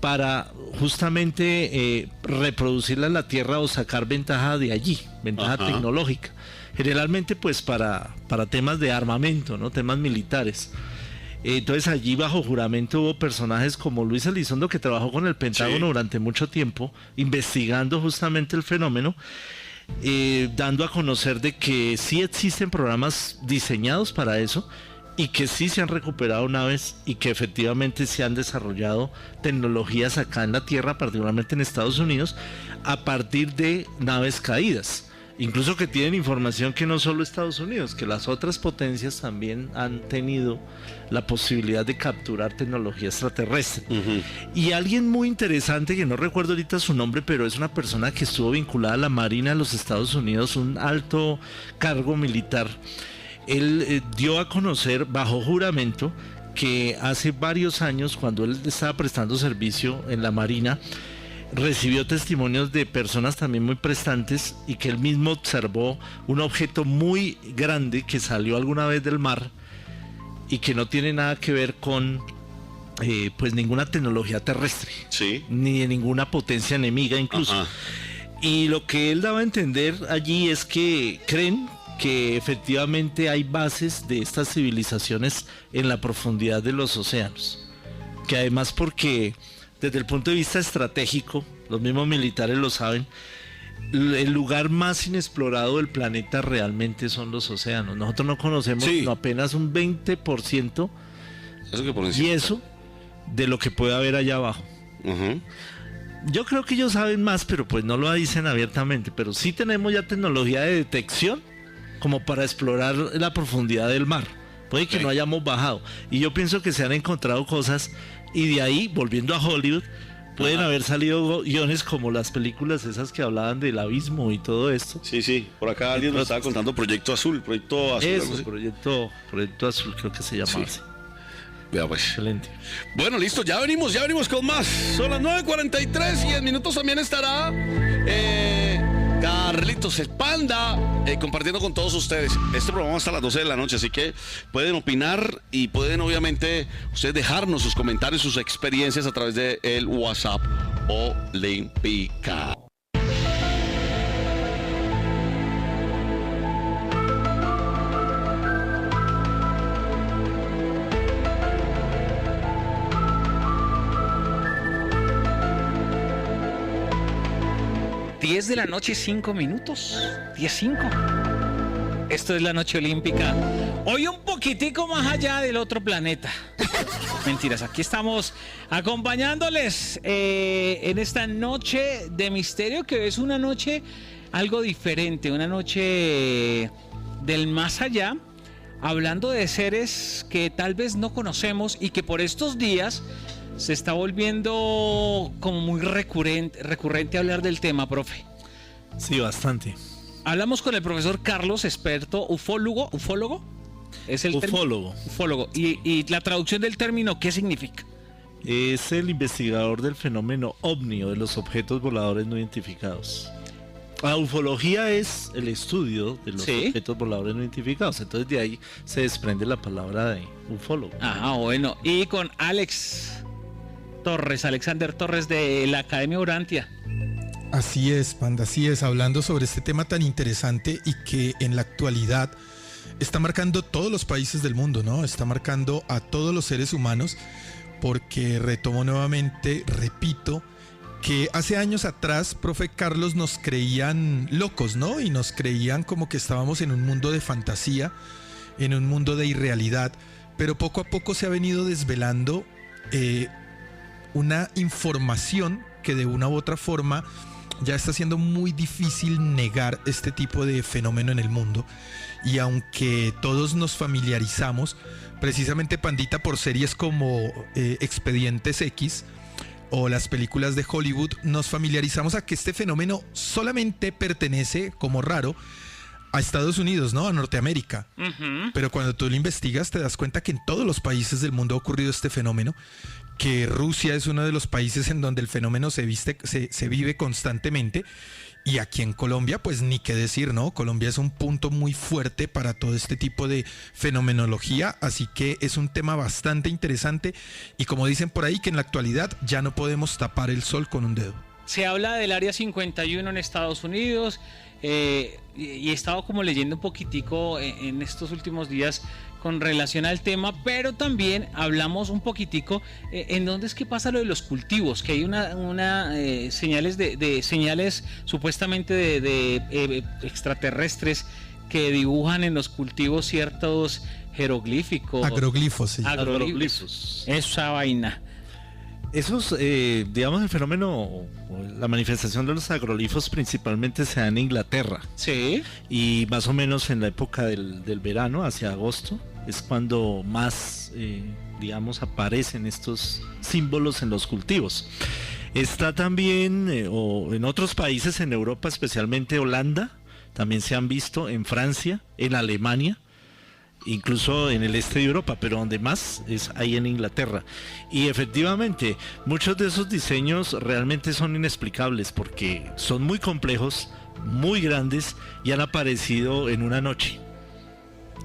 para justamente reproducirla en la Tierra o sacar ventaja de allí, ventaja tecnológica. Generalmente pues para temas de armamento, ¿no? Temas militares. Entonces allí bajo juramento hubo personajes como Luis Elizondo, que trabajó con el Pentágono durante mucho tiempo, investigando justamente el fenómeno, dando a conocer de que sí existen programas diseñados para eso, y que sí se han recuperado naves y que efectivamente se han desarrollado tecnologías acá en la Tierra, particularmente en Estados Unidos, a partir de naves caídas. Incluso que tienen información que no solo Estados Unidos, que las otras potencias también han tenido la posibilidad de capturar tecnología extraterrestre. Y alguien muy interesante, que no recuerdo ahorita su nombre, pero es una persona que estuvo vinculada a la Marina de los Estados Unidos, un alto cargo militar. Él dio a conocer bajo juramento que hace varios años, cuando él estaba prestando servicio en la Marina, recibió testimonios de personas también muy prestantes y que él mismo observó un objeto muy grande que salió alguna vez del mar y que no tiene nada que ver con pues ninguna tecnología terrestre, ni de ninguna potencia enemiga incluso. Y lo que él daba a entender allí es que creen que efectivamente hay bases de estas civilizaciones en la profundidad de los océanos, que además, porque desde el punto de vista estratégico, los mismos militares lo saben, el lugar más inexplorado del planeta realmente son los océanos. Nosotros no conocemos apenas un 20% y eso de lo que puede haber allá abajo. Yo creo que ellos saben más, pero pues no lo dicen abiertamente, pero sí tenemos ya tecnología de detección como para explorar la profundidad del mar. Puede que no hayamos bajado, y yo pienso que se han encontrado cosas, y de ahí, volviendo a Hollywood, pueden haber salido guiones como las películas esas que hablaban del abismo y todo esto. Por acá alguien nos estaba contando Proyecto Azul. Eso, Proyecto Azul, creo que se llama así. Vea pues. Excelente. Bueno, listo, ya venimos con más. Son las 9:43 y en minutos también estará Carlitos el Panda compartiendo con todos ustedes. Este programa hasta las 12 de la noche, así que pueden opinar y pueden obviamente ustedes dejarnos sus comentarios, sus experiencias a través del WhatsApp Olímpica. De la noche, 5 minutos. 10:05. Esto es la Noche Olímpica. Hoy un poquitico más allá del otro planeta. Mentiras, aquí estamos acompañándoles en esta noche de misterio, que es una noche algo diferente, una noche del más allá, hablando de seres que tal vez no conocemos y que por estos días se está volviendo como muy recurrente hablar del tema, profe. Sí, bastante. Hablamos con el profesor Carlos, experto ufólogo. ¿Es el ufólogo? Ufólogo. ¿Y la traducción del término qué significa? Es el investigador del fenómeno ovni, o de los objetos voladores no identificados. La ufología es el estudio de los objetos voladores no identificados. Entonces de ahí se desprende la palabra de ufólogo. Bueno. Y con Alexander Torres de la Academia Urantia. Así es, Panda, así es, hablando sobre este tema tan interesante y que en la actualidad está marcando todos los países del mundo, ¿no? Está marcando a todos los seres humanos, porque retomo nuevamente, repito, que hace años atrás, profe Carlos, nos creían locos, ¿no? Y nos creían como que estábamos en un mundo de fantasía, en un mundo de irrealidad, pero poco a poco se ha venido desvelando una información que de una u otra forma ya está siendo muy difícil negar este tipo de fenómeno en el mundo. Y aunque todos nos familiarizamos, precisamente, Pandita, por series como Expedientes X o las películas de Hollywood, nos familiarizamos a que este fenómeno solamente pertenece, como raro, a Estados Unidos, ¿no? A Norteamérica. Pero cuando tú lo investigas te das cuenta que en todos los países del mundo ha ocurrido este fenómeno, que Rusia es uno de los países en donde el fenómeno se vive constantemente, y aquí en Colombia, pues ni qué decir, ¿no? Colombia es un punto muy fuerte para todo este tipo de fenomenología, así que es un tema bastante interesante, y como dicen por ahí, que en la actualidad ya no podemos tapar el sol con un dedo. Se habla del Área 51 en Estados Unidos, y he estado como leyendo un poquitico en estos últimos días con relación al tema, pero también hablamos un poquitico en dónde es que pasa lo de los cultivos, que hay una señales de señales supuestamente de extraterrestres que dibujan en los cultivos ciertos jeroglíficos. Agroglifos, sí. Agroglifos. Esa vaina. Esos, digamos, el fenómeno, o la manifestación de los agroglifos principalmente se da en Inglaterra. Sí. Y más o menos en la época del verano, hacia agosto, es cuando más, digamos, aparecen estos símbolos en los cultivos. Está también, o en otros países en Europa, especialmente Holanda, también se han visto en Francia, en Alemania, incluso en el este de Europa, pero donde más es ahí en Inglaterra. Y efectivamente, muchos de esos diseños realmente son inexplicables porque son muy complejos, muy grandes y han aparecido en una noche.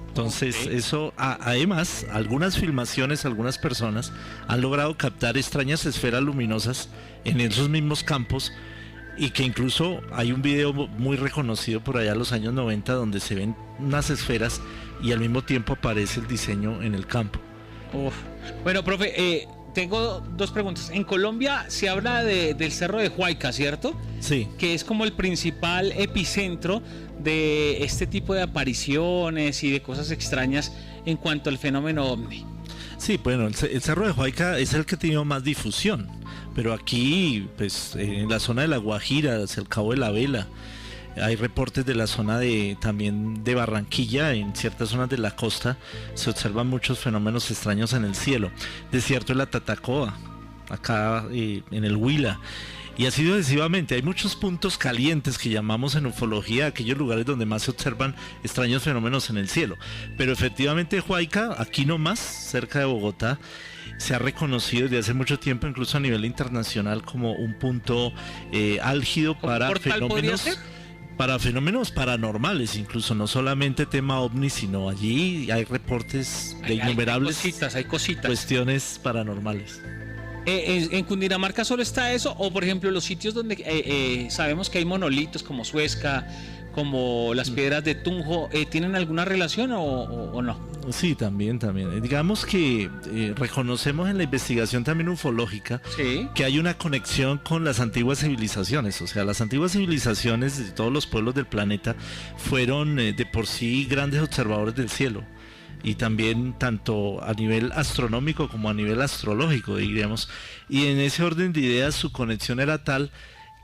Entonces, eso, además, algunas filmaciones, algunas personas han logrado captar extrañas esferas luminosas en esos mismos campos, y que incluso hay un video muy reconocido por allá en los años 90 donde se ven unas esferas y al mismo tiempo aparece el diseño en el campo. Uf. Bueno, profe, tengo dos preguntas. En Colombia se habla del Cerro de Huayca, ¿cierto? Sí. Que es como el principal epicentro de este tipo de apariciones y de cosas extrañas en cuanto al fenómeno ovni. Sí, bueno, el Cerro de Huayca es el que ha tenido más difusión, pero aquí, pues, en la zona de La Guajira, hacia el Cabo de la Vela, hay reportes de la zona también de Barranquilla, en ciertas zonas de la costa, se observan muchos fenómenos extraños en el cielo. Desierto de la Tatacoa, acá en el Huila. Y así sucesivamente, hay muchos puntos calientes que llamamos en ufología, aquellos lugares donde más se observan extraños fenómenos en el cielo. Pero efectivamente Huayca, aquí nomás, cerca de Bogotá, se ha reconocido desde hace mucho tiempo, incluso a nivel internacional, como un punto álgido para fenómenos paranormales, incluso no solamente tema ovni, sino allí hay reportes de innumerables hay cositas. cuestiones paranormales. ¿En Cundinamarca solo está eso? O por ejemplo los sitios donde sabemos que hay monolitos como Suezca, como las piedras de Tunjo, ¿tienen alguna relación o no? Sí, también. Digamos que reconocemos en la investigación también ufológica, sí, que hay una conexión con las antiguas civilizaciones. O sea, las antiguas civilizaciones de todos los pueblos del planeta fueron de por sí grandes observadores del cielo. Y también tanto a nivel astronómico como a nivel astrológico, diríamos. Y en ese orden de ideas su conexión era tal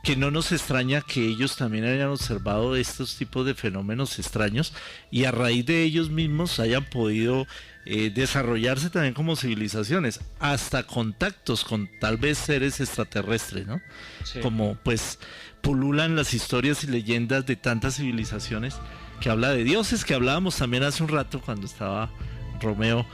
que no nos extraña que ellos también hayan observado estos tipos de fenómenos extraños y a raíz de ellos mismos hayan podido desarrollarse también como civilizaciones, hasta contactos con tal vez seres extraterrestres, ¿no? Sí. Como pues pululan las historias y leyendas de tantas civilizaciones, que habla de dioses, que hablábamos también hace un rato cuando estaba Romeo,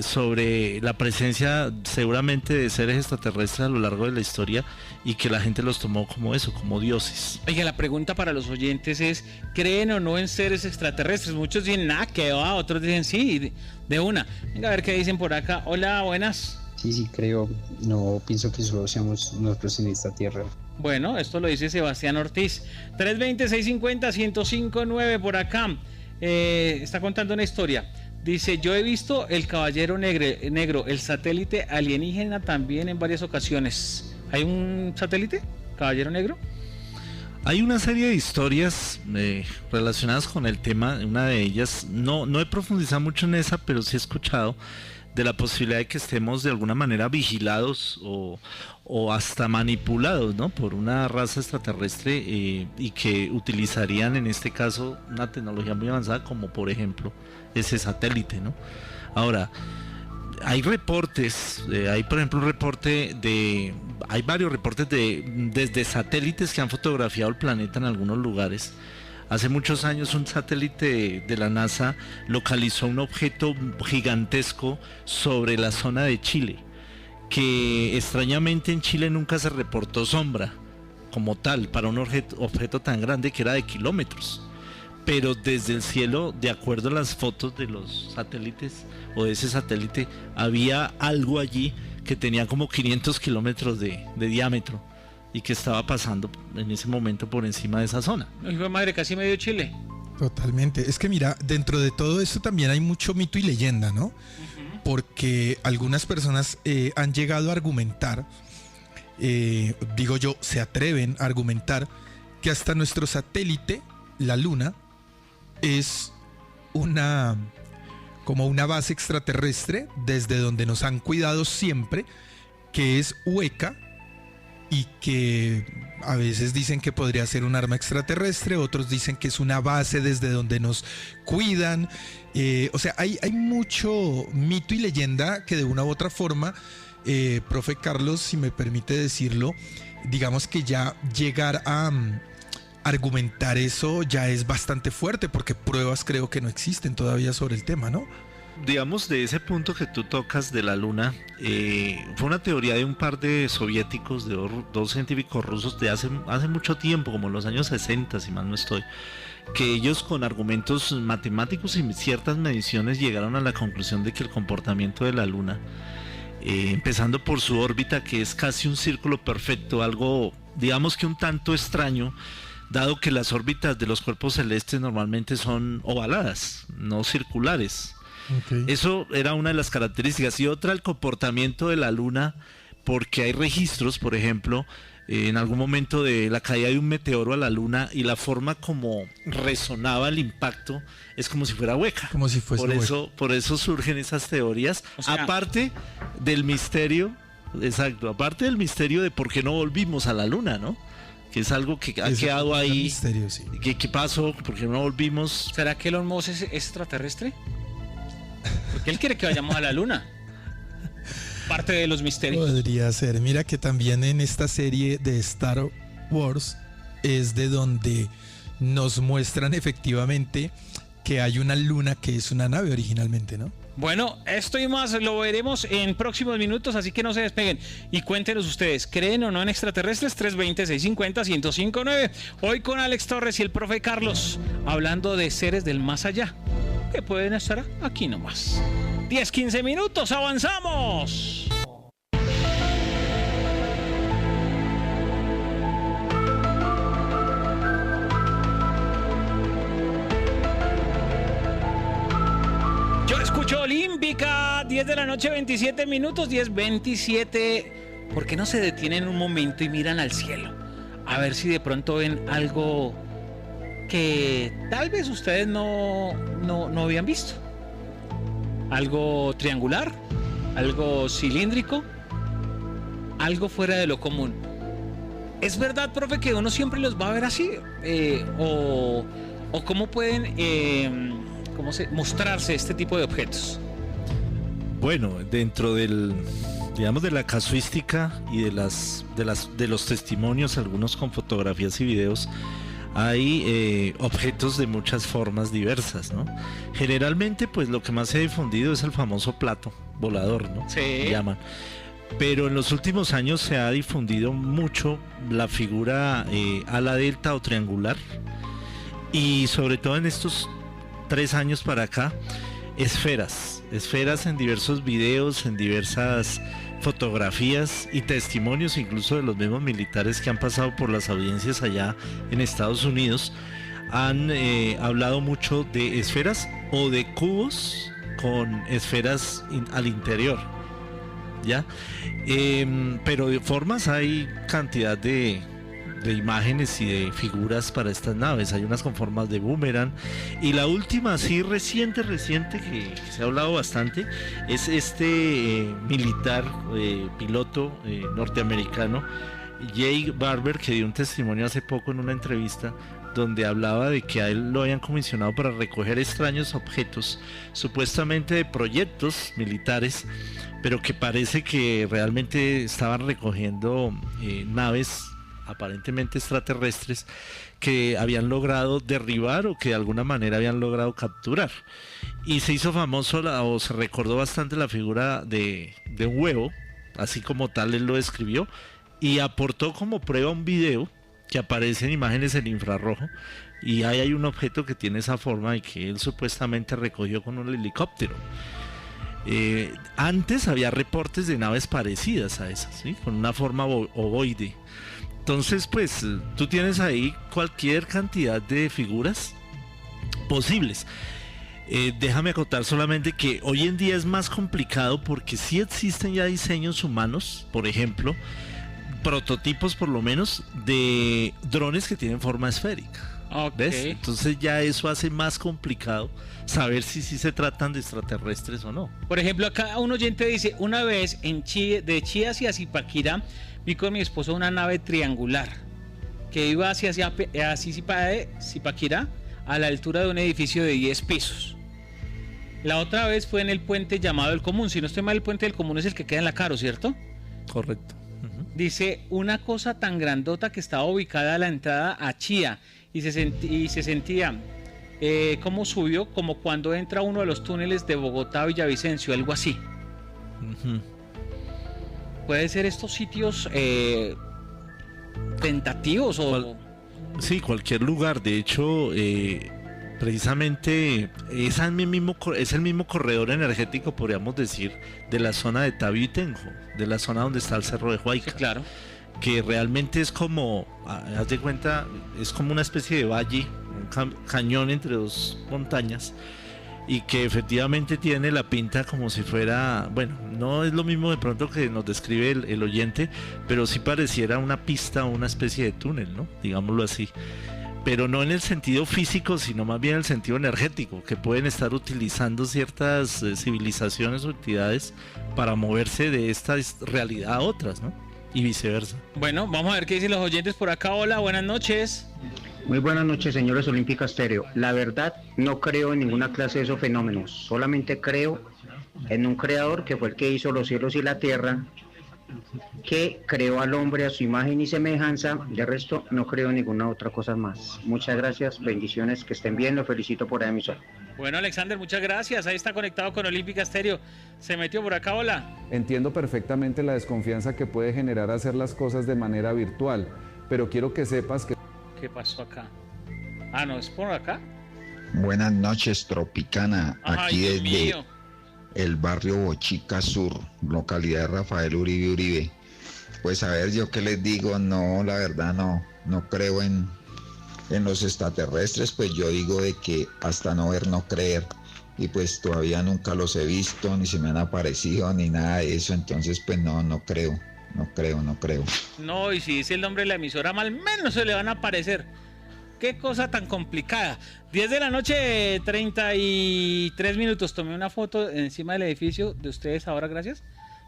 sobre la presencia seguramente de seres extraterrestres a lo largo de la historia y que la gente los tomó como eso, como dioses. Oiga, la pregunta para los oyentes es, ¿creen o no en seres extraterrestres? Muchos dicen, nada, que va, otros dicen sí, de una. Venga a ver qué dicen por acá. Hola, buenas. Sí, creo. No pienso que solo seamos nosotros en esta tierra. Bueno, esto lo dice Sebastián Ortiz. 320-650-1059 por acá. Está contando una historia. Dice, yo he visto el Caballero Negro, el satélite alienígena también en varias ocasiones. ¿Hay un satélite? ¿Caballero Negro? Hay una serie de historias relacionadas con el tema. Una de ellas, no he profundizado mucho en esa, pero sí he escuchado de la posibilidad de que estemos de alguna manera vigilados o hasta manipulados, ¿no?, por una raza extraterrestre y que utilizarían en este caso una tecnología muy avanzada como por ejemplo ese satélite, ¿no? Ahora, hay reportes, hay por ejemplo hay varios reportes desde satélites que han fotografiado el planeta en algunos lugares. Hace muchos años un satélite de la NASA localizó un objeto gigantesco sobre la zona de Chile, que extrañamente en Chile nunca se reportó sombra como tal para un objeto tan grande que era de kilómetros. Pero desde el cielo, de acuerdo a las fotos de los satélites o de ese satélite, había algo allí que tenía como 500 kilómetros de diámetro y que estaba pasando en ese momento por encima de esa zona. Hijo de madre, casi medio Chile. Totalmente. Es que mira, dentro de todo esto también hay mucho mito y leyenda, ¿no? Porque algunas personas han llegado a argumentar, digo yo, se atreven a argumentar que hasta nuestro satélite, la Luna, es como una base extraterrestre desde donde nos han cuidado siempre, que es hueca y que a veces dicen que podría ser un arma extraterrestre, otros dicen que es una base desde donde nos cuidan. O sea, hay mucho mito y leyenda que de una u otra forma, profe Carlos, si me permite decirlo, digamos que ya llegar a argumentar eso ya es bastante fuerte, porque pruebas creo que no existen todavía sobre el tema, ¿no? Digamos, de ese punto que tú tocas de la Luna, fue una teoría de un par de soviéticos, de dos científicos rusos de hace mucho tiempo, como en los años 60, si mal no estoy, que ellos con argumentos matemáticos y ciertas mediciones llegaron a la conclusión de que el comportamiento de la Luna, empezando por su órbita, que es casi un círculo perfecto, algo digamos que un tanto extraño, dado que las órbitas de los cuerpos celestes normalmente son ovaladas, no circulares. Okay. Eso era una de las características. Y otra, el comportamiento de la Luna, porque hay registros, por ejemplo, en algún momento de la caída de un meteoro a la Luna, y la forma como resonaba el impacto es como si fuera hueca. Como si fuese por eso surgen esas teorías, o sea, aparte del misterio, exacto, aparte del misterio de por qué no volvimos a la Luna, ¿no? Que es algo que ha quedado ahí. Misterio, sí. ¿Qué pasó? ¿Por qué no volvimos? ¿Será que Elon Musk es extraterrestre? Porque él quiere que vayamos a la Luna. Parte de los misterios. Podría ser. Mira que también en esta serie de Star Wars es de donde nos muestran efectivamente que hay una luna que es una nave originalmente, ¿no? Bueno, esto y más lo veremos en próximos minutos, así que no se despeguen. Y cuéntenos ustedes, ¿creen o no en extraterrestres? 320-650-1059. Hoy con Alex Torres y el profe Carlos, hablando de seres del más allá, que pueden estar aquí nomás. 10-15 minutos, avanzamos. Yo escucho Olímpica, 10 de la noche, 27 minutos, 10:27. ¿Por qué no se detienen un momento y miran al cielo? A ver si de pronto ven algo que tal vez ustedes no habían visto. Algo triangular, algo cilíndrico, algo fuera de lo común. ¿Es verdad, profe, que uno siempre los va a ver así? ¿O cómo pueden mostrarse este tipo de objetos? Bueno, dentro digamos, de la casuística y de los testimonios, algunos con fotografías y videos, hay objetos de muchas formas diversas, ¿no? Generalmente, pues lo que más se ha difundido es el famoso plato volador, ¿no? Sí. Llaman. Pero en los últimos años se ha difundido mucho la figura ala delta o triangular, y sobre todo en estos 3 años para acá, esferas en diversos videos, en diversas fotografías y testimonios, incluso de los mismos militares que han pasado por las audiencias allá en Estados Unidos, han hablado mucho de esferas o de cubos con esferas al interior, ¿ya? Pero de formas hay cantidad de imágenes y de figuras para estas naves. Hay unas con formas de boomerang, y la última, sí, reciente que se ha hablado bastante, es militar, piloto norteamericano, Jay Barber, que dio un testimonio hace poco en una entrevista donde hablaba de que a él lo habían comisionado para recoger extraños objetos, supuestamente de proyectos militares, pero que parece que realmente estaban recogiendo naves aparentemente extraterrestres que habían logrado derribar o que de alguna manera habían logrado capturar. Y se hizo famoso o se recordó bastante la figura de un huevo, así como tal él lo describió, y aportó como prueba un video que aparece en imágenes en infrarrojo, y ahí hay un objeto que tiene esa forma y que él supuestamente recogió con un helicóptero. Antes había reportes de naves parecidas a esas, ¿sí? Con una forma ovoide. Entonces, pues, tú tienes ahí cualquier cantidad de figuras posibles. Déjame acotar solamente que hoy en día es más complicado porque sí existen ya diseños humanos, por ejemplo, prototipos por lo menos, de drones que tienen forma esférica. Okay. ¿Ves? Entonces ya eso hace más complicado saber si se tratan de extraterrestres o no. Por ejemplo, acá un oyente dice, una vez de Chía hacia Zipaquirá, vi con mi esposo una nave triangular que iba hacia Zipaquirá a la altura de un edificio de 10 pisos. La otra vez fue en el puente llamado El Común. Si no estoy mal, el puente del Común es el que queda en La Caro, ¿cierto? Correcto. Dice, una cosa tan grandota que estaba ubicada a la entrada a Chía y se sentía cómo subió, como cuando entra uno de los túneles de Bogotá a Villavicencio, algo así. ¿Puede ser estos sitios tentativos o...? Sí, cualquier lugar. De hecho, precisamente es el mismo corredor energético, podríamos decir, de la zona de Tabio y Tenjo, de la zona donde está el Cerro de Huayca. Sí, claro. Que realmente es como, haz de cuenta, es como una especie de valle, un cañón entre dos montañas, y que efectivamente tiene la pinta como si fuera, bueno, no es lo mismo de pronto que nos describe el oyente, pero sí pareciera una pista o una especie de túnel, ¿no? Digámoslo así. Pero no en el sentido físico, sino más bien en el sentido energético, que pueden estar utilizando ciertas civilizaciones o entidades para moverse de esta realidad a otras, ¿no? Y viceversa. Bueno, vamos a ver qué dicen los oyentes por acá. Hola, buenas noches. Muy buenas noches, señores Olímpica Estéreo. La verdad, no creo en ninguna clase de esos fenómenos. Solamente creo en un creador que fue el que hizo los cielos y la tierra, que creó al hombre a su imagen y semejanza. De resto, no creo en ninguna otra cosa más. Muchas gracias, bendiciones, que estén bien, lo felicito por la emisora. Bueno, Alexander, muchas gracias. Ahí está conectado con Olímpica Estéreo. Se metió por acá, hola. Entiendo perfectamente la desconfianza que puede generar hacer las cosas de manera virtual, pero quiero que sepas que... ¿Qué pasó acá? Ah, no, ¿es por acá? Buenas noches, Tropicana. Aquí desde el barrio Bochica Sur, localidad de Rafael Uribe Uribe. Pues a ver, yo qué les digo, no, la verdad no creo en los extraterrestres, pues yo digo de que hasta no ver, no creer. Y pues todavía nunca los he visto, ni se me han aparecido, ni nada de eso, entonces pues no creo. No, y si dice el nombre de la emisora, mal menos se le van a aparecer. Qué cosa tan complicada. 10 de la noche, 33 minutos. Tomé una foto encima del edificio de ustedes ahora, gracias.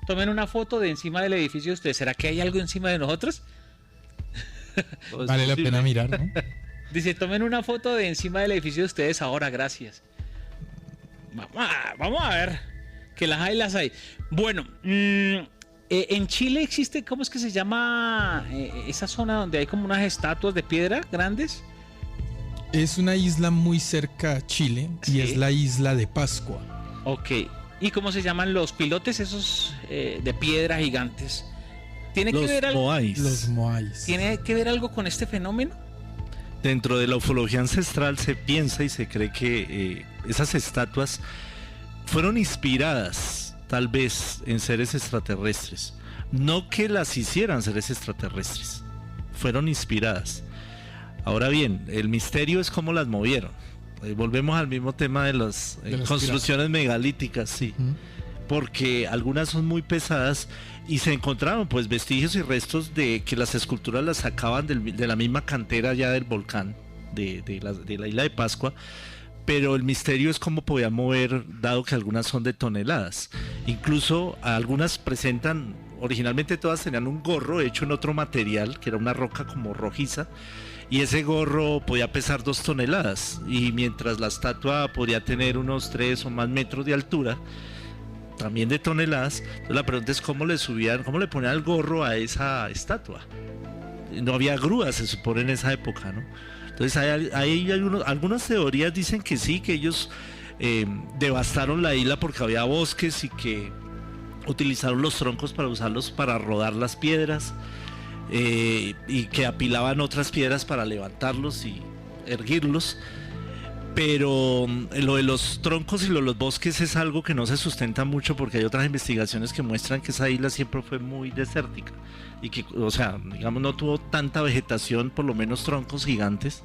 Tomen una foto de encima del edificio de ustedes. ¿Será que hay algo encima de nosotros? Vale la pena mirar, ¿no? Dice, tomen una foto de encima del edificio de ustedes ahora, gracias. Vamos a ver, que las hay. Bueno, en Chile existe, ¿cómo es que se llama esa zona donde hay como unas estatuas de piedra grandes? Es una isla muy cerca a Chile, ¿sí? Y es la isla de Pascua. Ok, ¿y cómo se llaman los pilotes esos de piedra gigantes? ¿Tiene que ver algo? Los Moais. ¿Tiene que ver algo con este fenómeno? Dentro de la ufología ancestral se piensa y se cree que esas estatuas fueron inspiradas tal vez en seres extraterrestres, no que las hicieran seres extraterrestres, fueron inspiradas. Ahora bien, el misterio es cómo las movieron. Volvemos al mismo tema de las construcciones megalíticas, sí, porque algunas son muy pesadas y se encontraron pues vestigios y restos de que las esculturas las sacaban de la misma cantera ya del volcán de la isla de Pascua. Pero el misterio es cómo podían mover, dado que algunas son de toneladas. Incluso algunas presentan, originalmente todas tenían un gorro hecho en otro material, que era una roca como rojiza, y ese gorro podía pesar 2 toneladas. Y mientras la estatua podría tener unos 3 o más metros de altura, también de toneladas, entonces la pregunta es cómo le ponían el gorro a esa estatua. No había grúas, se supone, en esa época, ¿no? Entonces hay algunas teorías dicen que sí, que ellos devastaron la isla porque había bosques y que utilizaron los troncos para usarlos para rodar las piedras y que apilaban otras piedras para levantarlos y erguirlos. Pero lo de los troncos y lo de los bosques es algo que no se sustenta mucho porque hay otras investigaciones que muestran que esa isla siempre fue muy desértica y que, o sea, digamos, no tuvo tanta vegetación, por lo menos troncos gigantes,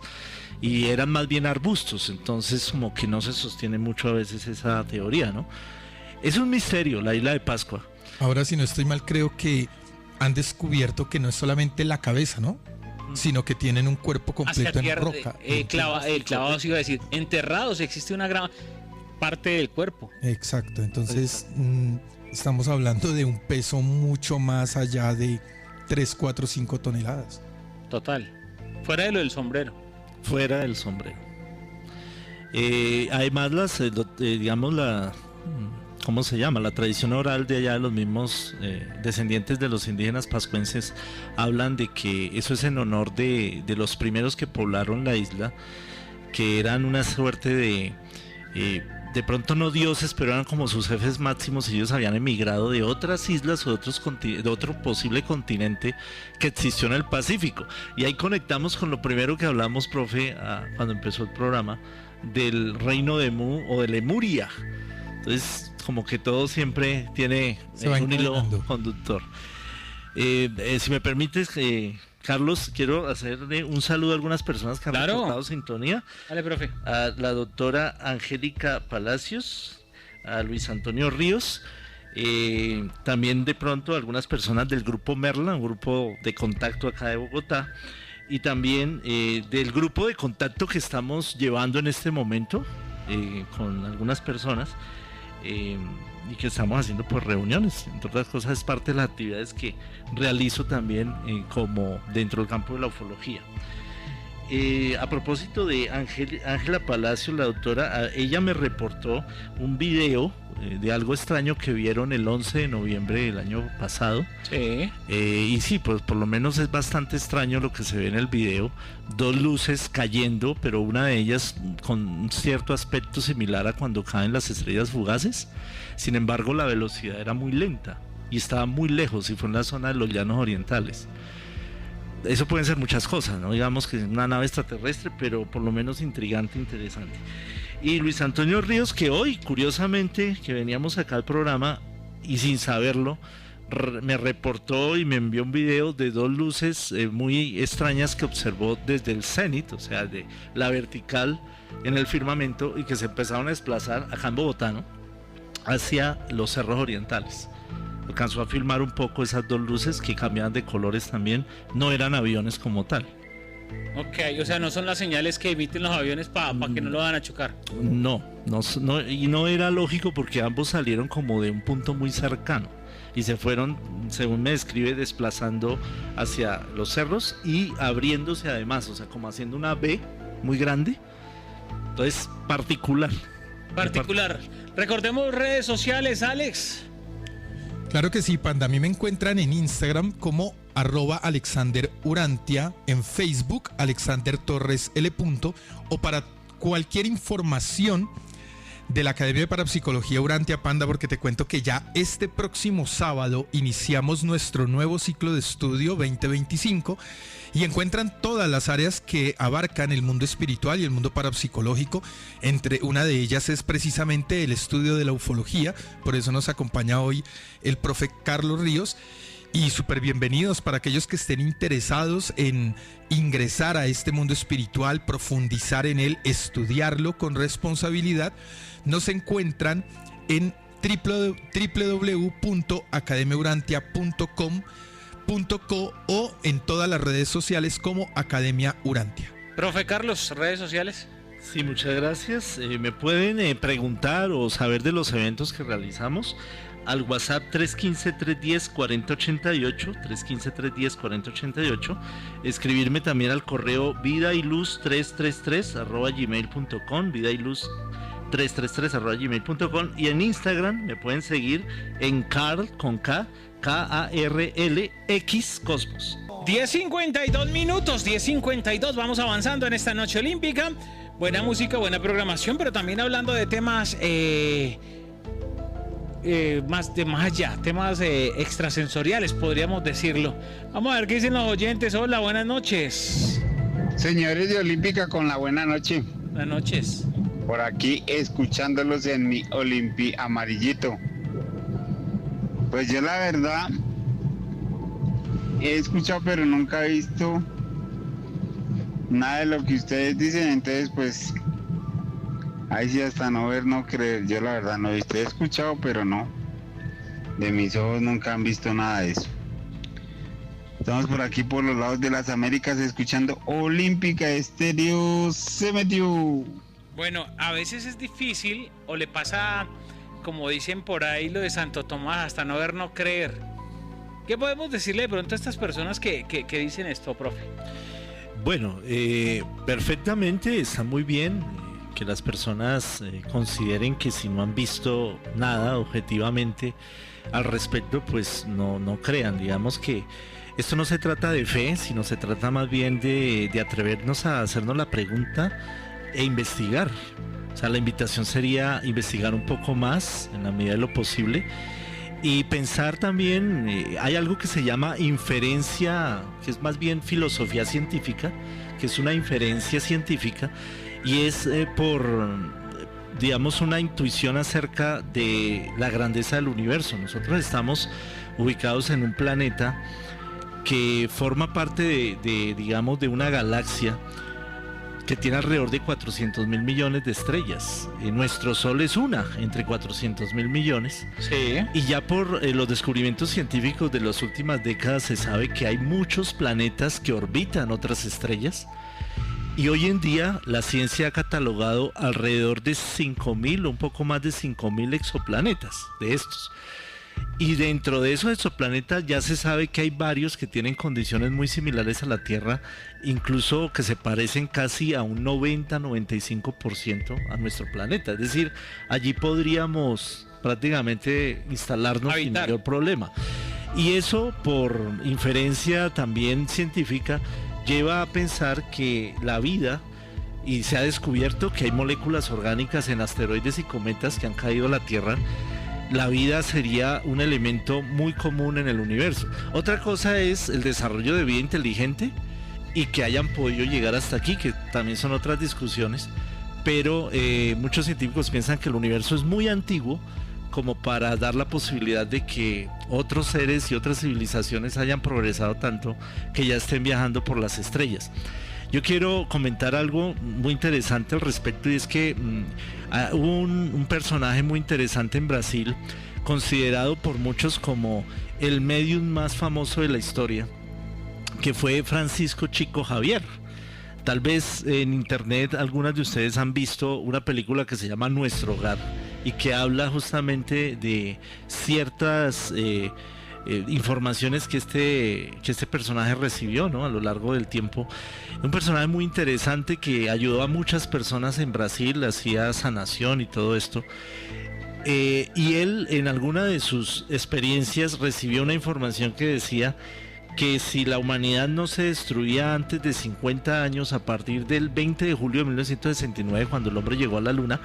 y eran más bien arbustos. Entonces como que no se sostiene mucho a veces esa teoría, ¿no? Es un misterio la isla de Pascua. Ahora, si no estoy mal, creo que han descubierto que no es solamente la cabeza, ¿no? Sino que tienen un cuerpo completo en roca. El clavado, se iba a decir, enterrados, existe una gran parte del cuerpo. Exacto, entonces estamos hablando de un peso mucho más allá de 3, 4, 5 toneladas. Total, fuera de lo del sombrero. Fuera del sombrero. Además, digamos, ¿cómo se llama? La tradición oral de allá de los mismos descendientes de los indígenas pascuenses hablan de que eso es en honor de los primeros que poblaron la isla, que eran una suerte de pronto no dioses, pero eran como sus jefes máximos, y ellos habían emigrado de otras islas o de otro posible continente que existió en el Pacífico. Y ahí conectamos con lo primero que hablamos, profe, cuando empezó el programa, del reino de Mu o de Lemuria. Entonces, como que todo siempre tiene un hilo conductor. Si me permites, Carlos, quiero hacerle un saludo a algunas personas que han reportado sintonía. Dale, profe. A la doctora Angélica Palacios, a Luis Antonio Ríos, también de pronto a algunas personas del grupo Merla, un grupo de contacto acá de Bogotá, y también del grupo de contacto que estamos llevando en este momento con algunas personas. Y que estamos haciendo pues reuniones, entre otras cosas es parte de las actividades que realizo también como dentro del campo de la ufología. A propósito de Ángela Palacio, la doctora, ella me reportó un video de algo extraño que vieron el 11 de noviembre del año pasado. Sí. Y sí, pues por lo menos es bastante extraño lo que se ve en el video. 2 luces cayendo, pero una de ellas con un cierto aspecto similar a cuando caen las estrellas fugaces. Sin embargo, la velocidad era muy lenta y estaba muy lejos, y fue en la zona de los Llanos Orientales. Eso pueden ser muchas cosas, no digamos que es una nave extraterrestre, pero por lo menos intrigante, interesante. Y Luis Antonio Ríos, que hoy, curiosamente, que veníamos acá al programa y sin saberlo, me reportó y me envió un video de 2 luces muy extrañas que observó desde el cenit, o sea, de la vertical en el firmamento, y que se empezaron a desplazar acá en Bogotá, ¿no?, hacia los cerros orientales. Alcanzó a filmar un poco esas 2 luces que cambiaban de colores también, no eran aviones como tal. Ok, o sea, no son las señales que emiten los aviones para que no lo van a chocar. No, y no era lógico porque ambos salieron como de un punto muy cercano y se fueron, según me describe, desplazando hacia los cerros y abriéndose además, o sea, como haciendo una V muy grande. Entonces, particular. Recordemos redes sociales, Alex. Claro que sí, Panda. A mí me encuentran en Instagram como @AlexanderUrantia, en Facebook Alexander Torres L. o para cualquier información de la Academia de Parapsicología Urantia, Panda, porque te cuento que ya este próximo sábado iniciamos nuestro nuevo ciclo de estudio 2025 y encuentran todas las áreas que abarcan el mundo espiritual y el mundo parapsicológico. Entre una de ellas es precisamente el estudio de la ufología, por eso nos acompaña hoy el profe Carlos Ríos. Y súper bienvenidos para aquellos que estén interesados en ingresar a este mundo espiritual, profundizar en él, estudiarlo con responsabilidad. Nos encuentran en www.academiaurantia.com.co o en todas las redes sociales como Academia Urantia. Profe Carlos, redes sociales. Sí, muchas gracias. Me pueden preguntar o saber de los eventos que realizamos al WhatsApp 315-310-4088, 315-310-4088, escribirme también al correo vidayluz333@gmail.com, vidayluz333@gmail.com, y en Instagram me pueden seguir en Karl con K, KARLX Cosmos. 10:52 minutos, 10:52, vamos avanzando en esta noche olímpica. Buena música, buena programación, pero también hablando de temas más allá, temas extrasensoriales, podríamos decirlo. Vamos a ver qué dicen los oyentes. Hola, buenas noches. Señores de Olímpica, con la buena noche. Buenas noches. Por aquí escuchándolos en mi Olimpi amarillito. Pues yo la verdad he escuchado pero nunca he visto nada de lo que ustedes dicen, entonces pues ahí sí hasta no ver, no creer. Yo la verdad no he visto, he escuchado pero no. De mis ojos nunca han visto nada de eso. Estamos por aquí por los lados de las Américas escuchando Olímpica Estéreo. Se metió. Bueno, a veces es difícil o le pasa, como dicen por ahí, lo de Santo Tomás, hasta no ver, no creer. ¿Qué podemos decirle de pronto a estas personas que dicen esto, profe? Bueno, perfectamente, está muy bien que las personas consideren que si no han visto nada objetivamente al respecto, pues no crean. Digamos que esto no se trata de fe, sino se trata más bien de atrevernos a hacernos la pregunta e investigar. O sea, la invitación sería investigar un poco más en la medida de lo posible y pensar también, hay algo que se llama inferencia, que es más bien filosofía científica, que es una inferencia científica y es por, digamos, una intuición acerca de la grandeza del universo. Nosotros estamos ubicados en un planeta que forma parte digamos, de una galaxia que tiene alrededor de 400.000 millones de estrellas. Nuestro Sol es una entre 400.000 millones. Sí. Y ya por los descubrimientos científicos de las últimas décadas se sabe que hay muchos planetas que orbitan otras estrellas. Y hoy en día la ciencia ha catalogado alrededor de 5.000 o un poco más de 5.000 exoplanetas de estos. Y dentro de esos exoplanetas ya se sabe que hay varios que tienen condiciones muy similares a la Tierra, incluso que se parecen casi a un 90-95% a nuestro planeta. Es decir, allí podríamos prácticamente instalarnos sin mayor problema. Y eso, por inferencia también científica, lleva a pensar que la vida, y se ha descubierto que hay moléculas orgánicas en asteroides y cometas que han caído a la Tierra, la vida sería un elemento muy común en el universo. Otra cosa es el desarrollo de vida inteligente y que hayan podido llegar hasta aquí, que también son otras discusiones, pero muchos científicos piensan que el universo es muy antiguo como para dar la posibilidad de que otros seres y otras civilizaciones hayan progresado tanto que ya estén viajando por las estrellas. Yo quiero comentar algo muy interesante al respecto, y es que hubo un personaje muy interesante en Brasil, considerado por muchos como el medium más famoso de la historia, que fue Francisco Chico Xavier. Tal vez en internet algunas de ustedes han visto una película que se llama Nuestro Hogar y que habla justamente de ciertas informaciones que este personaje recibió, ¿no?, a lo largo del tiempo. Un personaje muy interesante que ayudó a muchas personas en Brasil, hacía sanación y todo esto. Y él, en alguna de sus experiencias, recibió una información que decía que si la humanidad no se destruía antes de 50 años, a partir del 20 de julio de 1969, cuando el hombre llegó a la luna,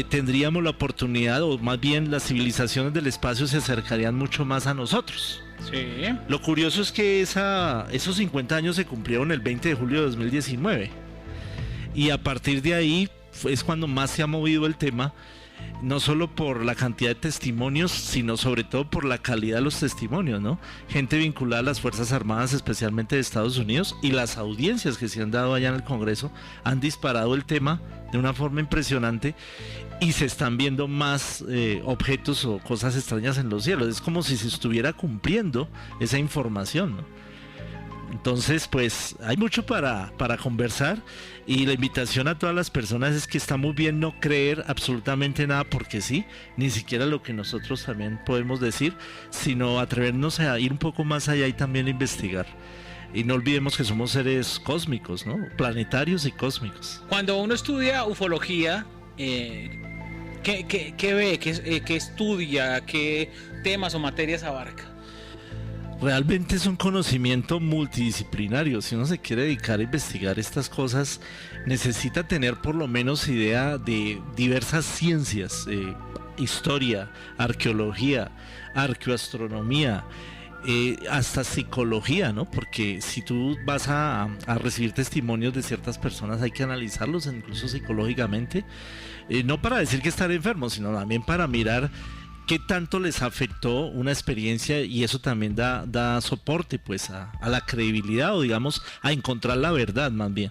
tendríamos la oportunidad, o más bien las civilizaciones del espacio se acercarían mucho más a nosotros. Sí. Lo curioso es que esos 50 años se cumplieron el 20 de julio de 2019. Y a partir de ahí es cuando más se ha movido el tema, no solo por la cantidad de testimonios, sino sobre todo por la calidad de los testimonios, ¿no? Gente vinculada a las Fuerzas Armadas, especialmente de Estados Unidos, y las audiencias que se han dado allá en el Congreso han disparado el tema de una forma impresionante, y se están viendo más objetos o cosas extrañas en los cielos. Es como si se estuviera cumpliendo esa información, ¿no? Entonces, pues hay mucho para conversar, y la invitación a todas las personas es que está muy bien no creer absolutamente nada porque sí, ni siquiera lo que nosotros también podemos decir, sino atrevernos a ir un poco más allá y también investigar. Y no olvidemos que somos seres cósmicos, ¿no?, planetarios y cósmicos. Cuando uno estudia ufología, ¿qué ve? ¿Qué estudia? ¿Qué temas o materias abarca? Realmente es un conocimiento multidisciplinario. Si uno se quiere dedicar a investigar estas cosas, necesita tener por lo menos idea de diversas ciencias, historia, arqueología, arqueoastronomía, hasta psicología, ¿no? Porque si tú vas a recibir testimonios de ciertas personas, hay que analizarlos incluso psicológicamente, no para decir que están enfermos, sino también para mirar qué tanto les afectó una experiencia, y eso también da soporte pues a la credibilidad, o digamos a encontrar la verdad más bien.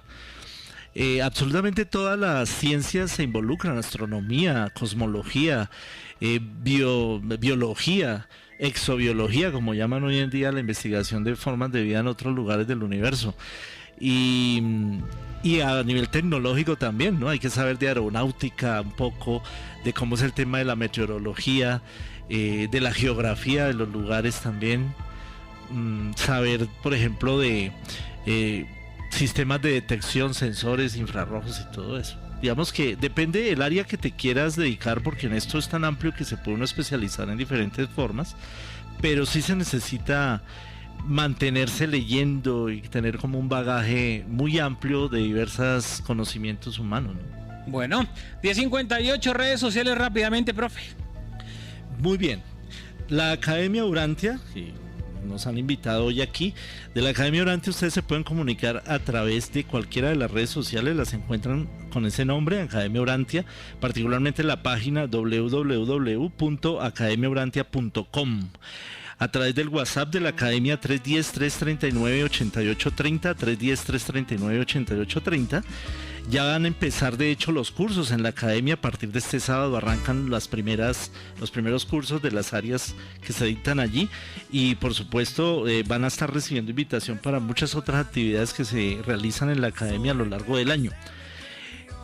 Absolutamente todas las ciencias se involucran: astronomía, cosmología, biología, exobiología, como llaman hoy en día la investigación de formas de vida en otros lugares del universo. Y a nivel tecnológico también, ¿no? Hay que saber de aeronáutica un poco, de cómo es el tema de la meteorología, de la geografía de los lugares también, saber, por ejemplo, de sistemas de detección, sensores infrarrojos y todo eso. Digamos que depende del área que te quieras dedicar, porque en esto es tan amplio que se puede uno especializar en diferentes formas, pero sí se necesita mantenerse leyendo y tener como un bagaje muy amplio de diversos conocimientos humanos, ¿no? Bueno, 10:58, redes sociales rápidamente, profe. Muy bien. La Academia Urantia, que nos han invitado hoy aquí, de la Academia Urantia ustedes se pueden comunicar a través de cualquiera de las redes sociales, las encuentran con ese nombre, Academia Urantia, particularmente la página www.academiaurantia.com. A través del WhatsApp de la Academia 310-339-8830, 310-339-8830. Ya van a empezar de hecho los cursos en la Academia. A partir de este sábado arrancan los primeros cursos de las áreas que se dictan allí, y por supuesto van a estar recibiendo invitación para muchas otras actividades que se realizan en la Academia a lo largo del año.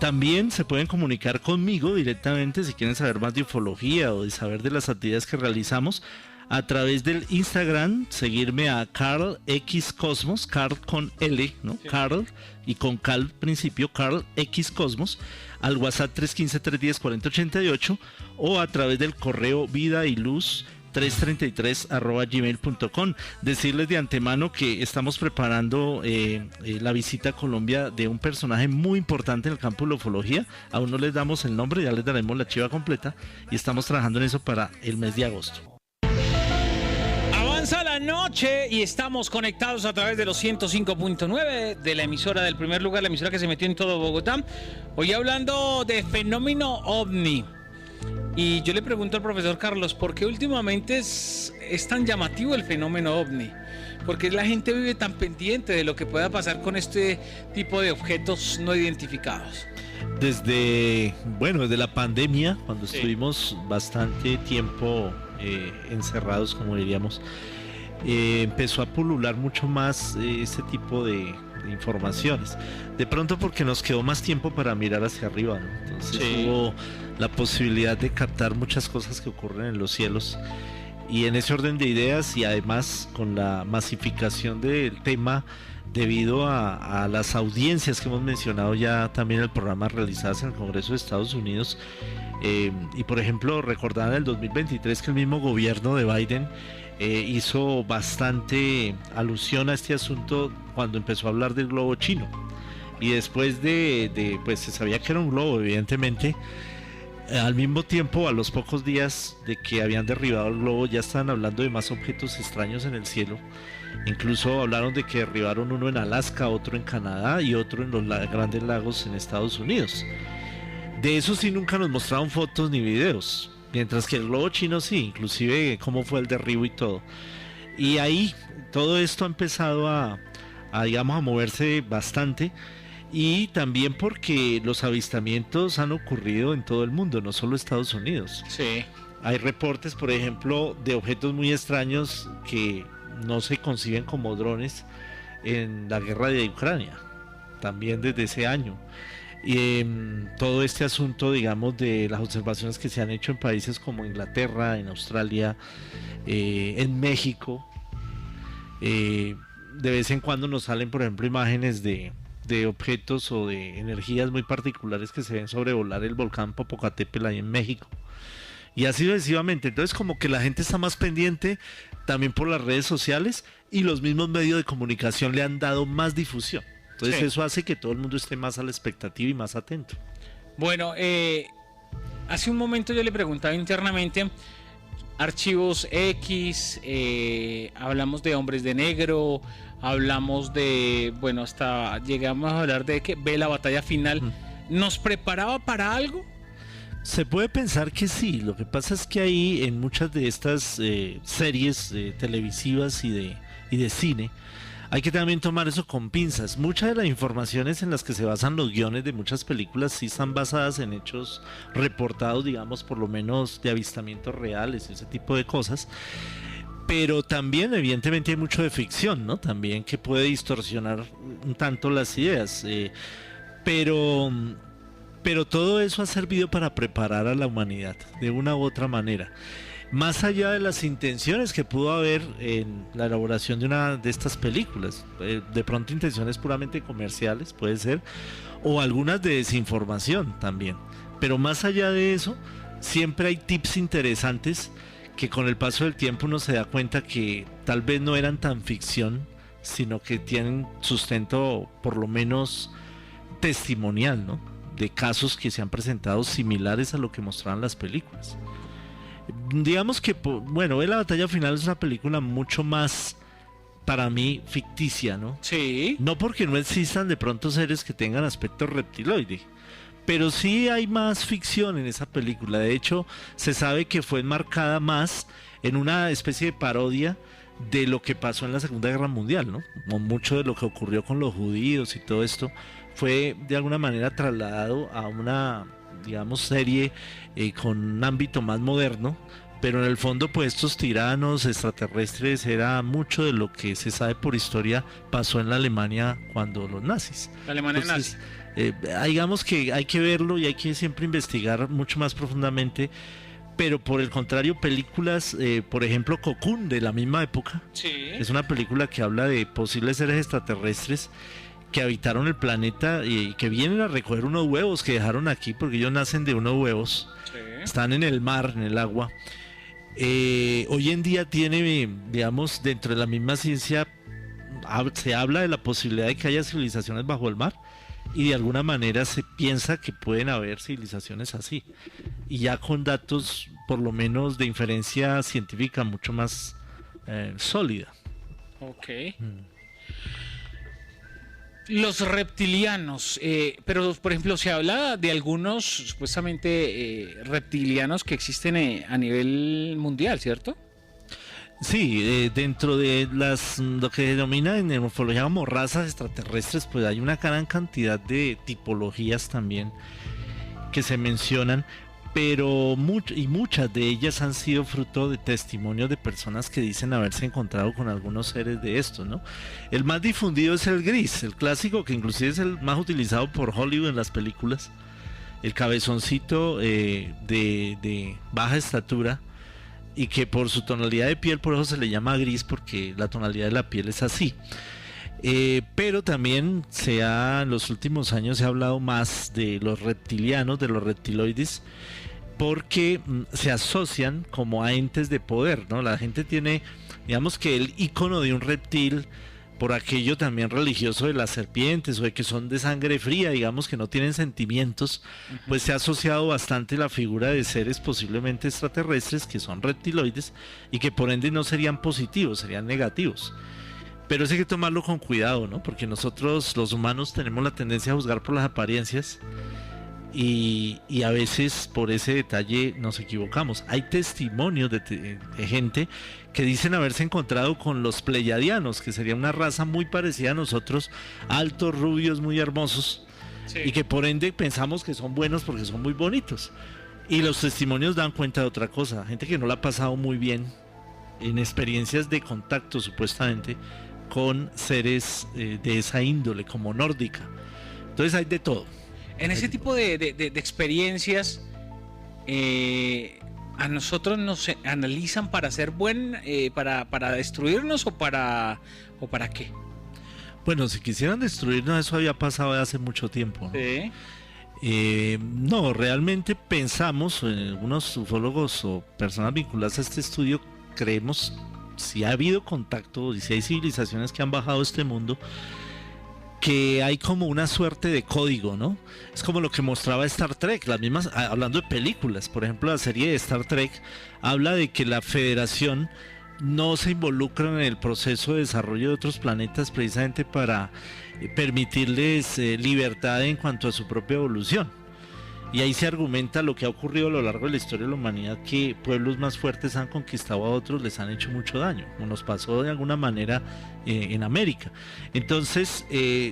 También se pueden comunicar conmigo directamente si quieren saber más de ufología o de saber de las actividades que realizamos, a través del Instagram, seguirme a Carl X Cosmos, Carl con L, ¿no? Sí. Carl y con Cal al principio, Carl X Cosmos, al WhatsApp 315-310-4088, o a través del correo vidayluz333@gmail.com. Decirles de antemano que estamos preparando la visita a Colombia de un personaje muy importante en el campo de la ufología. Aún no les damos el nombre, ya les daremos la chiva completa, y estamos trabajando en eso para el mes de agosto. A la noche y estamos conectados a través de los 105.9 de la emisora del primer lugar, la emisora que se metió en todo Bogotá. Hoy hablando de fenómeno ovni. Y yo le pregunto al profesor Carlos, ¿por qué últimamente es tan llamativo el fenómeno ovni? ¿Por qué la gente vive tan pendiente de lo que pueda pasar con este tipo de objetos no identificados? Desde la pandemia, cuando estuvimos bastante tiempo encerrados, como diríamos, empezó a pulular mucho más ese tipo de informaciones. De pronto porque nos quedó más tiempo para mirar hacia arriba, ¿no? Entonces hubo la posibilidad de captar muchas cosas que ocurren en los cielos. Y en ese orden de ideas, y además con la masificación del tema debido a las audiencias que hemos mencionado ya también en el programa realizadas en el Congreso de Estados Unidos, y por ejemplo recordar en el 2023 que el mismo gobierno de Biden hizo bastante alusión a este asunto cuando empezó a hablar del globo chino, y después pues se sabía que era un globo, evidentemente. Al mismo tiempo, a los pocos días de que habían derribado el globo, ya estaban hablando de más objetos extraños en el cielo. Incluso hablaron de que derribaron uno en Alaska, otro en Canadá y otro en los grandes lagos en Estados Unidos. De eso sí nunca nos mostraron fotos ni videos, mientras que el globo chino sí, inclusive cómo fue el derribo y todo. Y ahí todo esto ha empezado a moverse bastante. Y también porque los avistamientos han ocurrido en todo el mundo, no solo Estados Unidos. Sí. Hay reportes, por ejemplo, de objetos muy extraños que no se conciben como drones en la guerra de Ucrania, también desde ese año. Y todo este asunto, digamos, de las observaciones que se han hecho en países como Inglaterra, en Australia, en México. De vez en cuando nos salen, por ejemplo, imágenes de objetos o de energías muy particulares que se ven sobrevolar el volcán Popocatépetl ahí en México, y así sucesivamente. Entonces como que la gente está más pendiente también por las redes sociales, y los mismos medios de comunicación le han dado más difusión. Entonces eso hace que todo el mundo esté más a la expectativa y más atento. Bueno, hace un momento yo le preguntaba internamente Archivos X, hablamos de Hombres de Negro, hablamos de, bueno, hasta llegamos a hablar de que ve la batalla final. ¿Nos preparaba para algo? Se puede pensar que sí. Lo que pasa es que ahí en muchas de estas series televisivas y de cine hay que también tomar eso con pinzas. Muchas de las informaciones en las que se basan los guiones de muchas películas sí están basadas en hechos reportados, digamos, por lo menos de avistamientos reales y ese tipo de cosas. Pero también evidentemente hay mucho de ficción, ¿no? También que puede distorsionar un tanto las ideas. Pero todo eso ha servido para preparar a la humanidad de una u otra manera. Más allá de las intenciones que pudo haber en la elaboración de una de estas películas, de pronto intenciones puramente comerciales, puede ser, o algunas de desinformación también. Pero más allá de eso, siempre hay tips interesantes que con el paso del tiempo uno se da cuenta que tal vez no eran tan ficción, sino que tienen sustento por lo menos testimonial, ¿no? De casos que se han presentado similares a lo que mostraban las películas. Digamos que, bueno, La batalla final es una película mucho más, para mí, ficticia, ¿no? Sí. No porque no existan de pronto seres que tengan aspecto reptiloide, pero sí hay más ficción en esa película. De hecho, se sabe que fue enmarcada más en una especie de parodia de lo que pasó en la Segunda Guerra Mundial, ¿no? Como mucho de lo que ocurrió con los judíos y todo esto fue de alguna manera trasladado a una, digamos, serie con un ámbito más moderno, pero en el fondo pues estos tiranos extraterrestres era mucho de lo que se sabe por historia pasó en la Alemania cuando los nazis. La Alemania nazi. Digamos que hay que verlo y hay que siempre investigar mucho más profundamente, pero por el contrario películas, por ejemplo Cocoon de la misma época, sí, es una película que habla de posibles seres extraterrestres que habitaron el planeta y que vienen a recoger unos huevos que dejaron aquí, porque ellos nacen de unos huevos, sí, están en el mar, en el agua. Hoy en día tiene, digamos, dentro de la misma ciencia se habla de la posibilidad de que haya civilizaciones bajo el mar y de alguna manera se piensa que pueden haber civilizaciones así, y ya con datos por lo menos de inferencia científica mucho más sólida. Ok. Los reptilianos, pero por ejemplo se habla de algunos supuestamente reptilianos que existen a nivel mundial, ¿cierto? Sí, dentro de lo que denomina en morfología como razas extraterrestres, pues hay una gran cantidad de tipologías también que se mencionan, pero muchas de ellas han sido fruto de testimonios de personas que dicen haberse encontrado con algunos seres de estos, ¿no? El más difundido es el gris, el clásico, que inclusive es el más utilizado por Hollywood en las películas, el cabezoncito de baja estatura, y que por su tonalidad de piel, por eso se le llama gris, porque la tonalidad de la piel es así. Pero también en los últimos años se ha hablado más de los reptilianos, de los reptiloides, porque se asocian como a entes de poder, ¿no? La gente tiene, digamos que el icono de un reptil, por aquello también religioso de las serpientes, o de que son de sangre fría, digamos que no tienen sentimientos, pues se ha asociado bastante la figura de seres posiblemente extraterrestres que son reptiloides y que por ende no serían positivos, serían negativos. Pero eso hay que tomarlo con cuidado, ¿no? Porque nosotros los humanos tenemos la tendencia a juzgar por las apariencias y a veces por ese detalle nos equivocamos. Hay testimonios de gente que dicen haberse encontrado con los pleyadianos, que sería una raza muy parecida a nosotros, altos, rubios, muy hermosos, sí, y que por ende pensamos que son buenos porque son muy bonitos. Y los testimonios dan cuenta de otra cosa, gente que no la ha pasado muy bien en experiencias de contacto supuestamente con seres de esa índole, como nórdica. Entonces hay de todo. En ese tipo de experiencias, a nosotros nos analizan para ser para destruirnos o para qué. Bueno, si quisieran destruirnos, eso había pasado hace mucho tiempo, ¿no? Sí. No, realmente pensamos, algunos ufólogos o personas vinculadas a este estudio, creemos, si ha habido contacto y si hay civilizaciones que han bajado a este mundo, que hay como una suerte de código, ¿no? Es como lo que mostraba Star Trek, las mismas, hablando de películas, por ejemplo, la serie de Star Trek habla de que la Federación no se involucra en el proceso de desarrollo de otros planetas precisamente para permitirles libertad en cuanto a su propia evolución. Y ahí se argumenta lo que ha ocurrido a lo largo de la historia de la humanidad, que pueblos más fuertes han conquistado a otros, les han hecho mucho daño, como nos pasó de alguna manera en América. Entonces,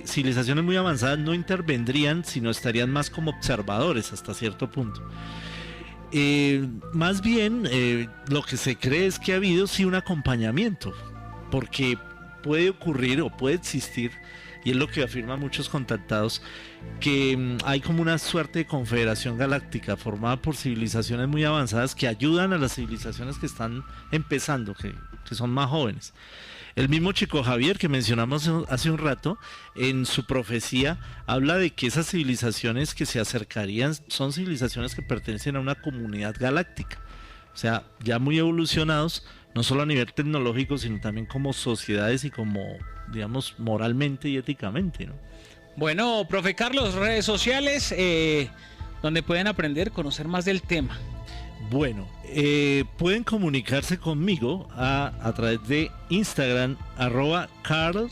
civilizaciones muy avanzadas no intervendrían, sino estarían más como observadores hasta cierto punto. Más bien, lo que se cree es que ha habido sí un acompañamiento, porque puede ocurrir o puede existir, y es lo que afirman muchos contactados, que hay como una suerte de confederación galáctica formada por civilizaciones muy avanzadas que ayudan a las civilizaciones que están empezando, que son más jóvenes. El mismo Chico Javier que mencionamos hace un rato, en su profecía habla de que esas civilizaciones que se acercarían son civilizaciones que pertenecen a una comunidad galáctica, o sea, ya muy evolucionados, no solo a nivel tecnológico, sino también como sociedades y como, digamos, moralmente y éticamente, ¿no? Bueno, profe Carlos, redes sociales donde pueden aprender, conocer más del tema. Bueno, pueden comunicarse conmigo a través de Instagram, @Carl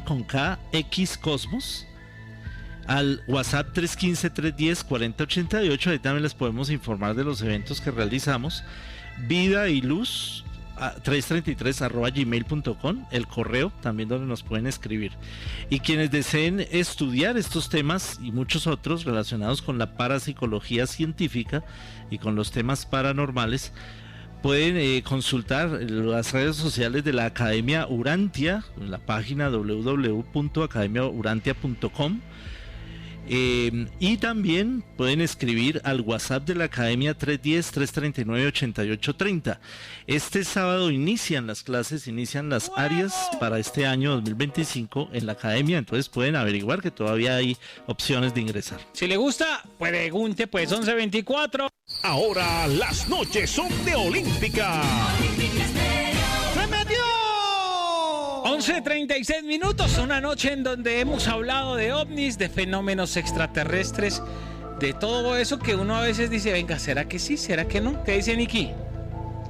con K, X Cosmos, al WhatsApp 315-310-4088, ahí también les podemos informar de los eventos que realizamos. Vida y Luz 333@gmail.com, el correo también donde nos pueden escribir. Y quienes deseen estudiar estos temas y muchos otros relacionados con la parapsicología científica y con los temas paranormales, pueden consultar las redes sociales de la Academia Urantia, en la página www.academiaurantia.com. Y también pueden escribir al WhatsApp de la Academia 310-339-8830. Este sábado inician las clases, inician las áreas para este año 2025 en la Academia, entonces pueden averiguar que todavía hay opciones de ingresar. Si le gusta, pregunte, pues 11:24. Ahora las noches son de Olímpica. ¡Se metió! 11:36 minutos, una noche en donde hemos hablado de ovnis, de fenómenos extraterrestres, de todo eso que uno a veces dice, venga, ¿será que sí? ¿Será que no? ¿Qué dice Niki?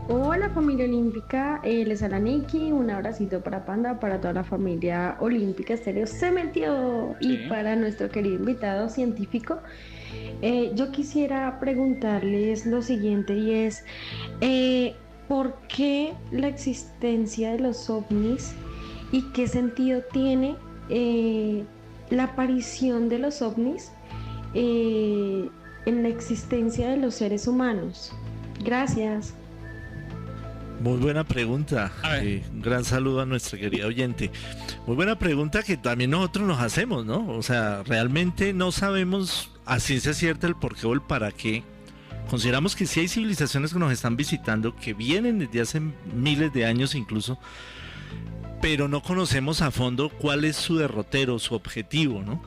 Hola familia olímpica, les habla Niki, un abracito para Panda, para toda la familia Olímpica Estéreo Se Metió, sí. Y para nuestro querido invitado científico, yo quisiera preguntarles lo siguiente y es, ¿por qué la existencia de los ovnis y qué sentido tiene la aparición de los ovnis en la existencia de los seres humanos? Gracias. Muy buena pregunta. Un gran saludo a nuestra querida oyente. Muy buena pregunta que también nosotros nos hacemos, ¿no? O sea, realmente no sabemos a ciencia cierta el por qué o el para qué. Consideramos que sí hay civilizaciones que nos están visitando, que vienen desde hace miles de años incluso, pero no conocemos a fondo cuál es su derrotero, su objetivo, ¿no?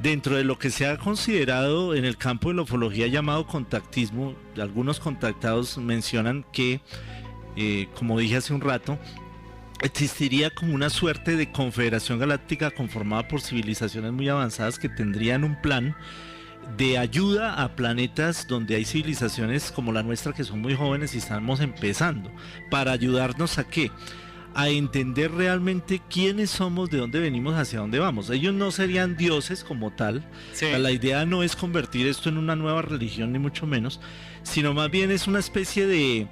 Dentro de lo que se ha considerado en el campo de la ufología llamado contactismo, algunos contactados mencionan que, como dije hace un rato, existiría como una suerte de confederación galáctica conformada por civilizaciones muy avanzadas que tendrían un plan de ayuda a planetas donde hay civilizaciones como la nuestra que son muy jóvenes y estamos empezando, para ayudarnos a ¿qué? A entender realmente quiénes somos, de dónde venimos, hacia dónde vamos. Ellos no serían dioses como tal. Sí. La idea no es convertir esto en una nueva religión, ni mucho menos, sino más bien es una especie de,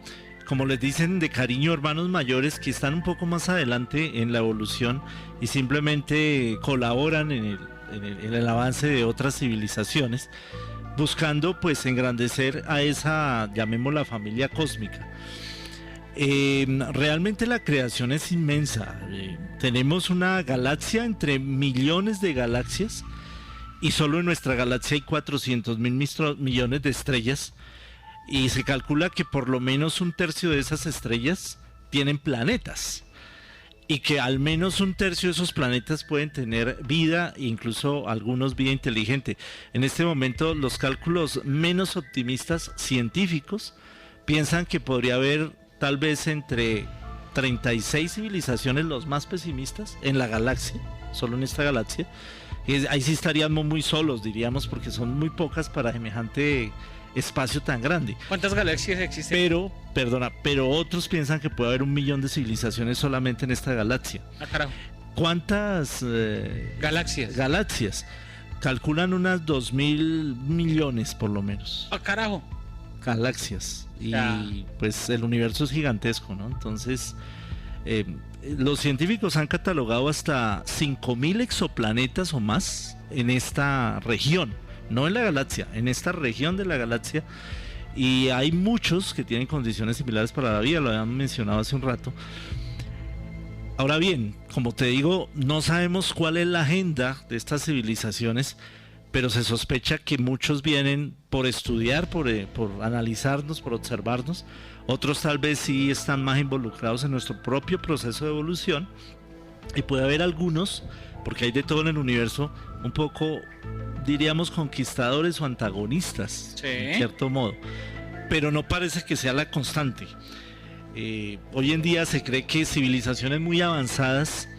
como les dicen de cariño, hermanos mayores que están un poco más adelante en la evolución y simplemente colaboran en el avance de otras civilizaciones, buscando pues engrandecer a esa, llamémosla, familia cósmica. Realmente la creación es inmensa. Tenemos una galaxia entre millones de galaxias y solo en nuestra galaxia hay 400.000 millones de estrellas y se calcula que por lo menos un tercio de esas estrellas tienen planetas y que al menos un tercio de esos planetas pueden tener vida, incluso algunos vida inteligente. En este momento los cálculos menos optimistas científicos piensan que podría haber tal vez entre 36 civilizaciones, los más pesimistas, en la galaxia, solo en esta galaxia. Ahí sí estaríamos muy solos, diríamos, porque son muy pocas para semejante espacio tan grande. ¿Cuántas galaxias existen? Pero otros piensan que puede haber 1 millón de civilizaciones solamente en esta galaxia. Ah, carajo. ¿Cuántas galaxias? Calculan unas 2.000 millones por lo menos. Ah, carajo. Galaxias. Y pues el universo es gigantesco, ¿no? Entonces, los científicos han catalogado hasta 5.000 exoplanetas o más en esta región. No en la galaxia, en esta región de la galaxia. Y hay muchos que tienen condiciones similares para la vida, lo habían mencionado hace un rato. Ahora bien, como te digo, no sabemos cuál es la agenda de estas civilizaciones, pero se sospecha que muchos vienen por estudiar, por analizarnos, por observarnos. Otros tal vez sí están más involucrados en nuestro propio proceso de evolución. Y puede haber algunos, porque hay de todo en el universo, un poco, diríamos, conquistadores o antagonistas, en cierto modo. Pero no parece que sea la constante. Hoy en día se cree que civilizaciones muy avanzadas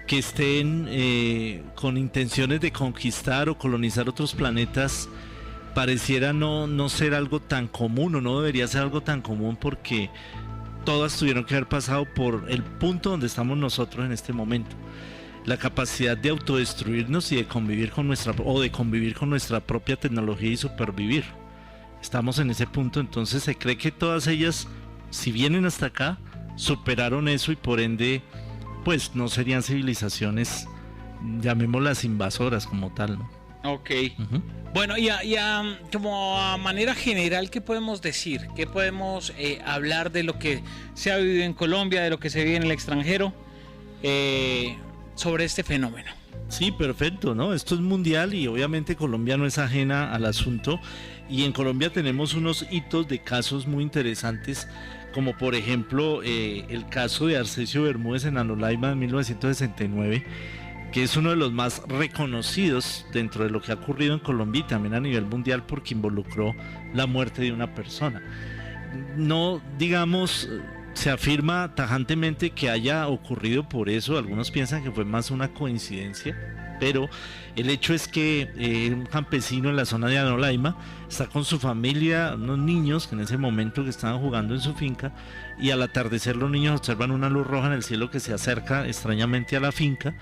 que estén con intenciones de conquistar o colonizar otros planetas pareciera no ser algo tan común, o no debería ser algo tan común, porque todas tuvieron que haber pasado por el punto donde estamos nosotros en este momento. La capacidad de autodestruirnos y de convivir con nuestra propia tecnología y supervivir. Estamos en ese punto, entonces se cree que todas ellas, si vienen hasta acá, superaron eso y por ende, pues no serían civilizaciones, llamémoslas invasoras como tal, ¿no? Ok. Bueno, y como a manera general, ¿qué podemos decir? ¿Qué podemos hablar de lo que se ha vivido en Colombia, de lo que se vive en el extranjero, sobre este fenómeno? Sí, perfecto, ¿no? Esto es mundial y obviamente Colombia no es ajena al asunto. Y en Colombia tenemos unos hitos de casos muy interesantes, como por ejemplo el caso de Arcesio Bermúdez en Anolaima en 1969, que es uno de los más reconocidos dentro de lo que ha ocurrido en Colombia y también a nivel mundial, porque involucró la muerte de una persona. No, digamos, se afirma tajantemente que haya ocurrido por eso. Algunos piensan que fue más una coincidencia, pero el hecho es que un campesino en la zona de Anolaima está con su familia, unos niños que en ese momento que estaban jugando en su finca, y al atardecer los niños observan una luz roja en el cielo que se acerca extrañamente a la finca.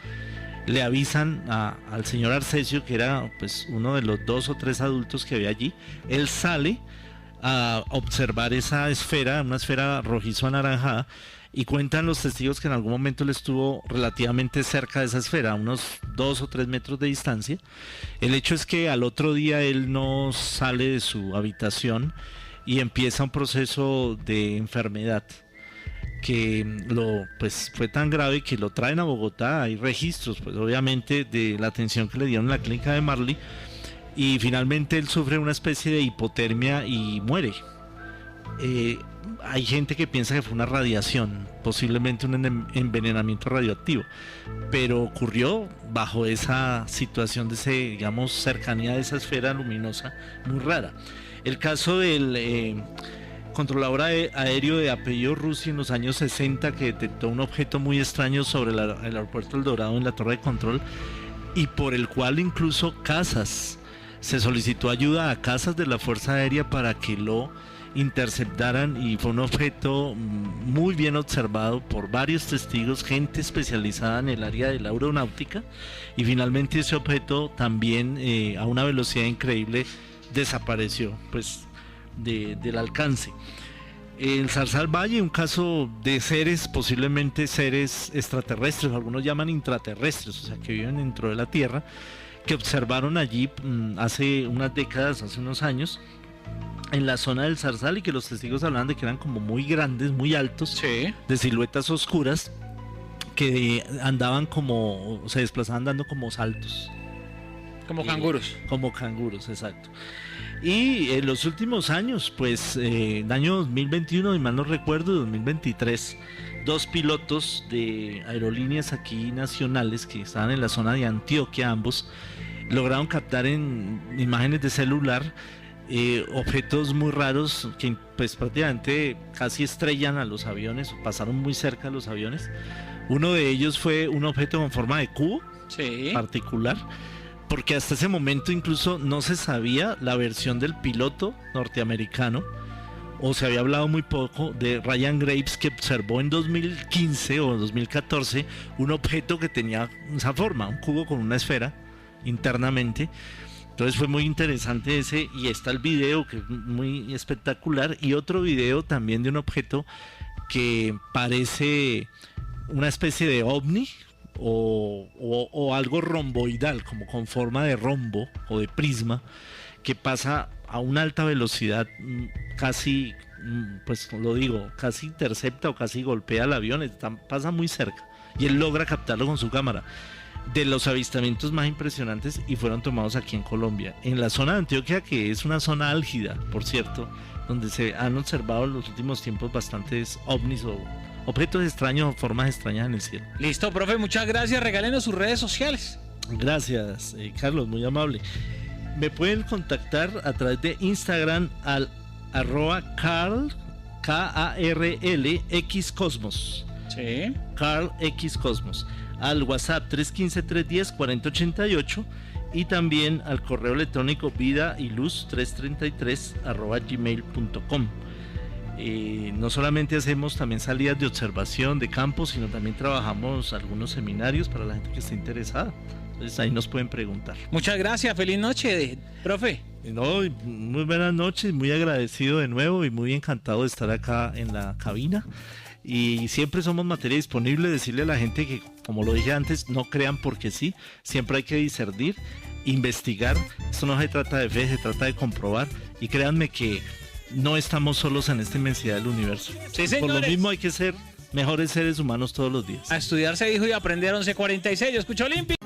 Le avisan al señor Arcesio, que era pues uno de los 2 o 3 adultos que había allí. Él sale a observar esa esfera, una esfera rojizo anaranjada, y cuentan los testigos que en algún momento él estuvo relativamente cerca de esa esfera, a unos 2 o 3 metros de distancia. El hecho es que al otro día él no sale de su habitación y empieza un proceso de enfermedad que pues fue tan grave que lo traen a Bogotá. Hay registros, pues obviamente, de la atención que le dieron en la clínica de Marley, y finalmente él sufre una especie de hipotermia y muere. Hay gente que piensa que fue una radiación, posiblemente un envenenamiento radioactivo, pero ocurrió bajo esa situación de digamos, cercanía de esa esfera luminosa muy rara. El caso del controlador aéreo de apellido Rusi en los años 60, que detectó un objeto muy extraño sobre el aeropuerto El Dorado en la torre de control, y por el cual incluso se solicitó ayuda a casas de la Fuerza Aérea para que lo interceptaran, y fue un objeto muy bien observado por varios testigos, gente especializada en el área de la aeronáutica, y finalmente ese objeto también a una velocidad increíble desapareció pues del alcance. El Zarzal Valle, un caso de seres, posiblemente seres extraterrestres, algunos llaman intraterrestres, o sea que viven dentro de la Tierra, que observaron allí hace unas décadas, hace unos años, en la zona del Zarzal, y que los testigos hablaban de que eran como muy grandes, muy altos, de siluetas oscuras, que andaban se desplazaban dando como saltos. Como canguros. Como canguros, exacto. Y en los últimos años, pues el año 2021, y mal no recuerdo, 2023, 2 pilotos de aerolíneas aquí nacionales que estaban en la zona de Antioquia, ambos, lograron captar en imágenes de celular objetos muy raros que pues prácticamente casi estrellan a los aviones, pasaron muy cerca a los aviones, Uno de ellos fue un objeto con forma de cubo particular, porque hasta ese momento incluso no se sabía la versión del piloto norteamericano, o se había hablado muy poco de Ryan Graves, que observó en 2015 o 2014 un objeto que tenía esa forma, un cubo con una esfera internamente. Entonces fue muy interesante ese, y está el video que es muy espectacular, y otro video también de un objeto que parece una especie de ovni o algo romboidal, como con forma de rombo o de prisma, que pasa a una alta velocidad, casi, pues lo digo, casi intercepta o casi golpea el avión, pasa muy cerca, y él logra captarlo con su cámara. De los avistamientos más impresionantes, y fueron tomados aquí en Colombia, en la zona de Antioquia, que es una zona álgida, por cierto, donde se han observado en los últimos tiempos bastantes ovnis o objetos extraños o formas extrañas en el cielo. Listo, profe, muchas gracias. Regálenos sus redes sociales. Gracias, Carlos, muy amable. Me pueden contactar a través de Instagram al @Carl, KARLX Sí. Carl X Cosmos. Al WhatsApp 315-310-4088 y también al correo electrónico vidayluz333@gmail.com. No solamente hacemos también salidas de observación de campo, sino también trabajamos algunos seminarios para la gente que esté interesada. Entonces ahí nos pueden preguntar. Muchas gracias, feliz noche, profe. No, muy buenas noches, muy agradecido de nuevo y muy encantado de estar acá en la cabina. Y siempre somos materia disponible, decirle a la gente que, como lo dije antes, no crean porque sí, siempre hay que discernir, investigar. Esto no se trata de fe, se trata de comprobar, y créanme que no estamos solos en esta inmensidad del universo. Sí, señores. Por lo mismo hay que ser mejores seres humanos todos los días. A estudiar se dijo y aprender 11:46. Yo escucho Olímpica.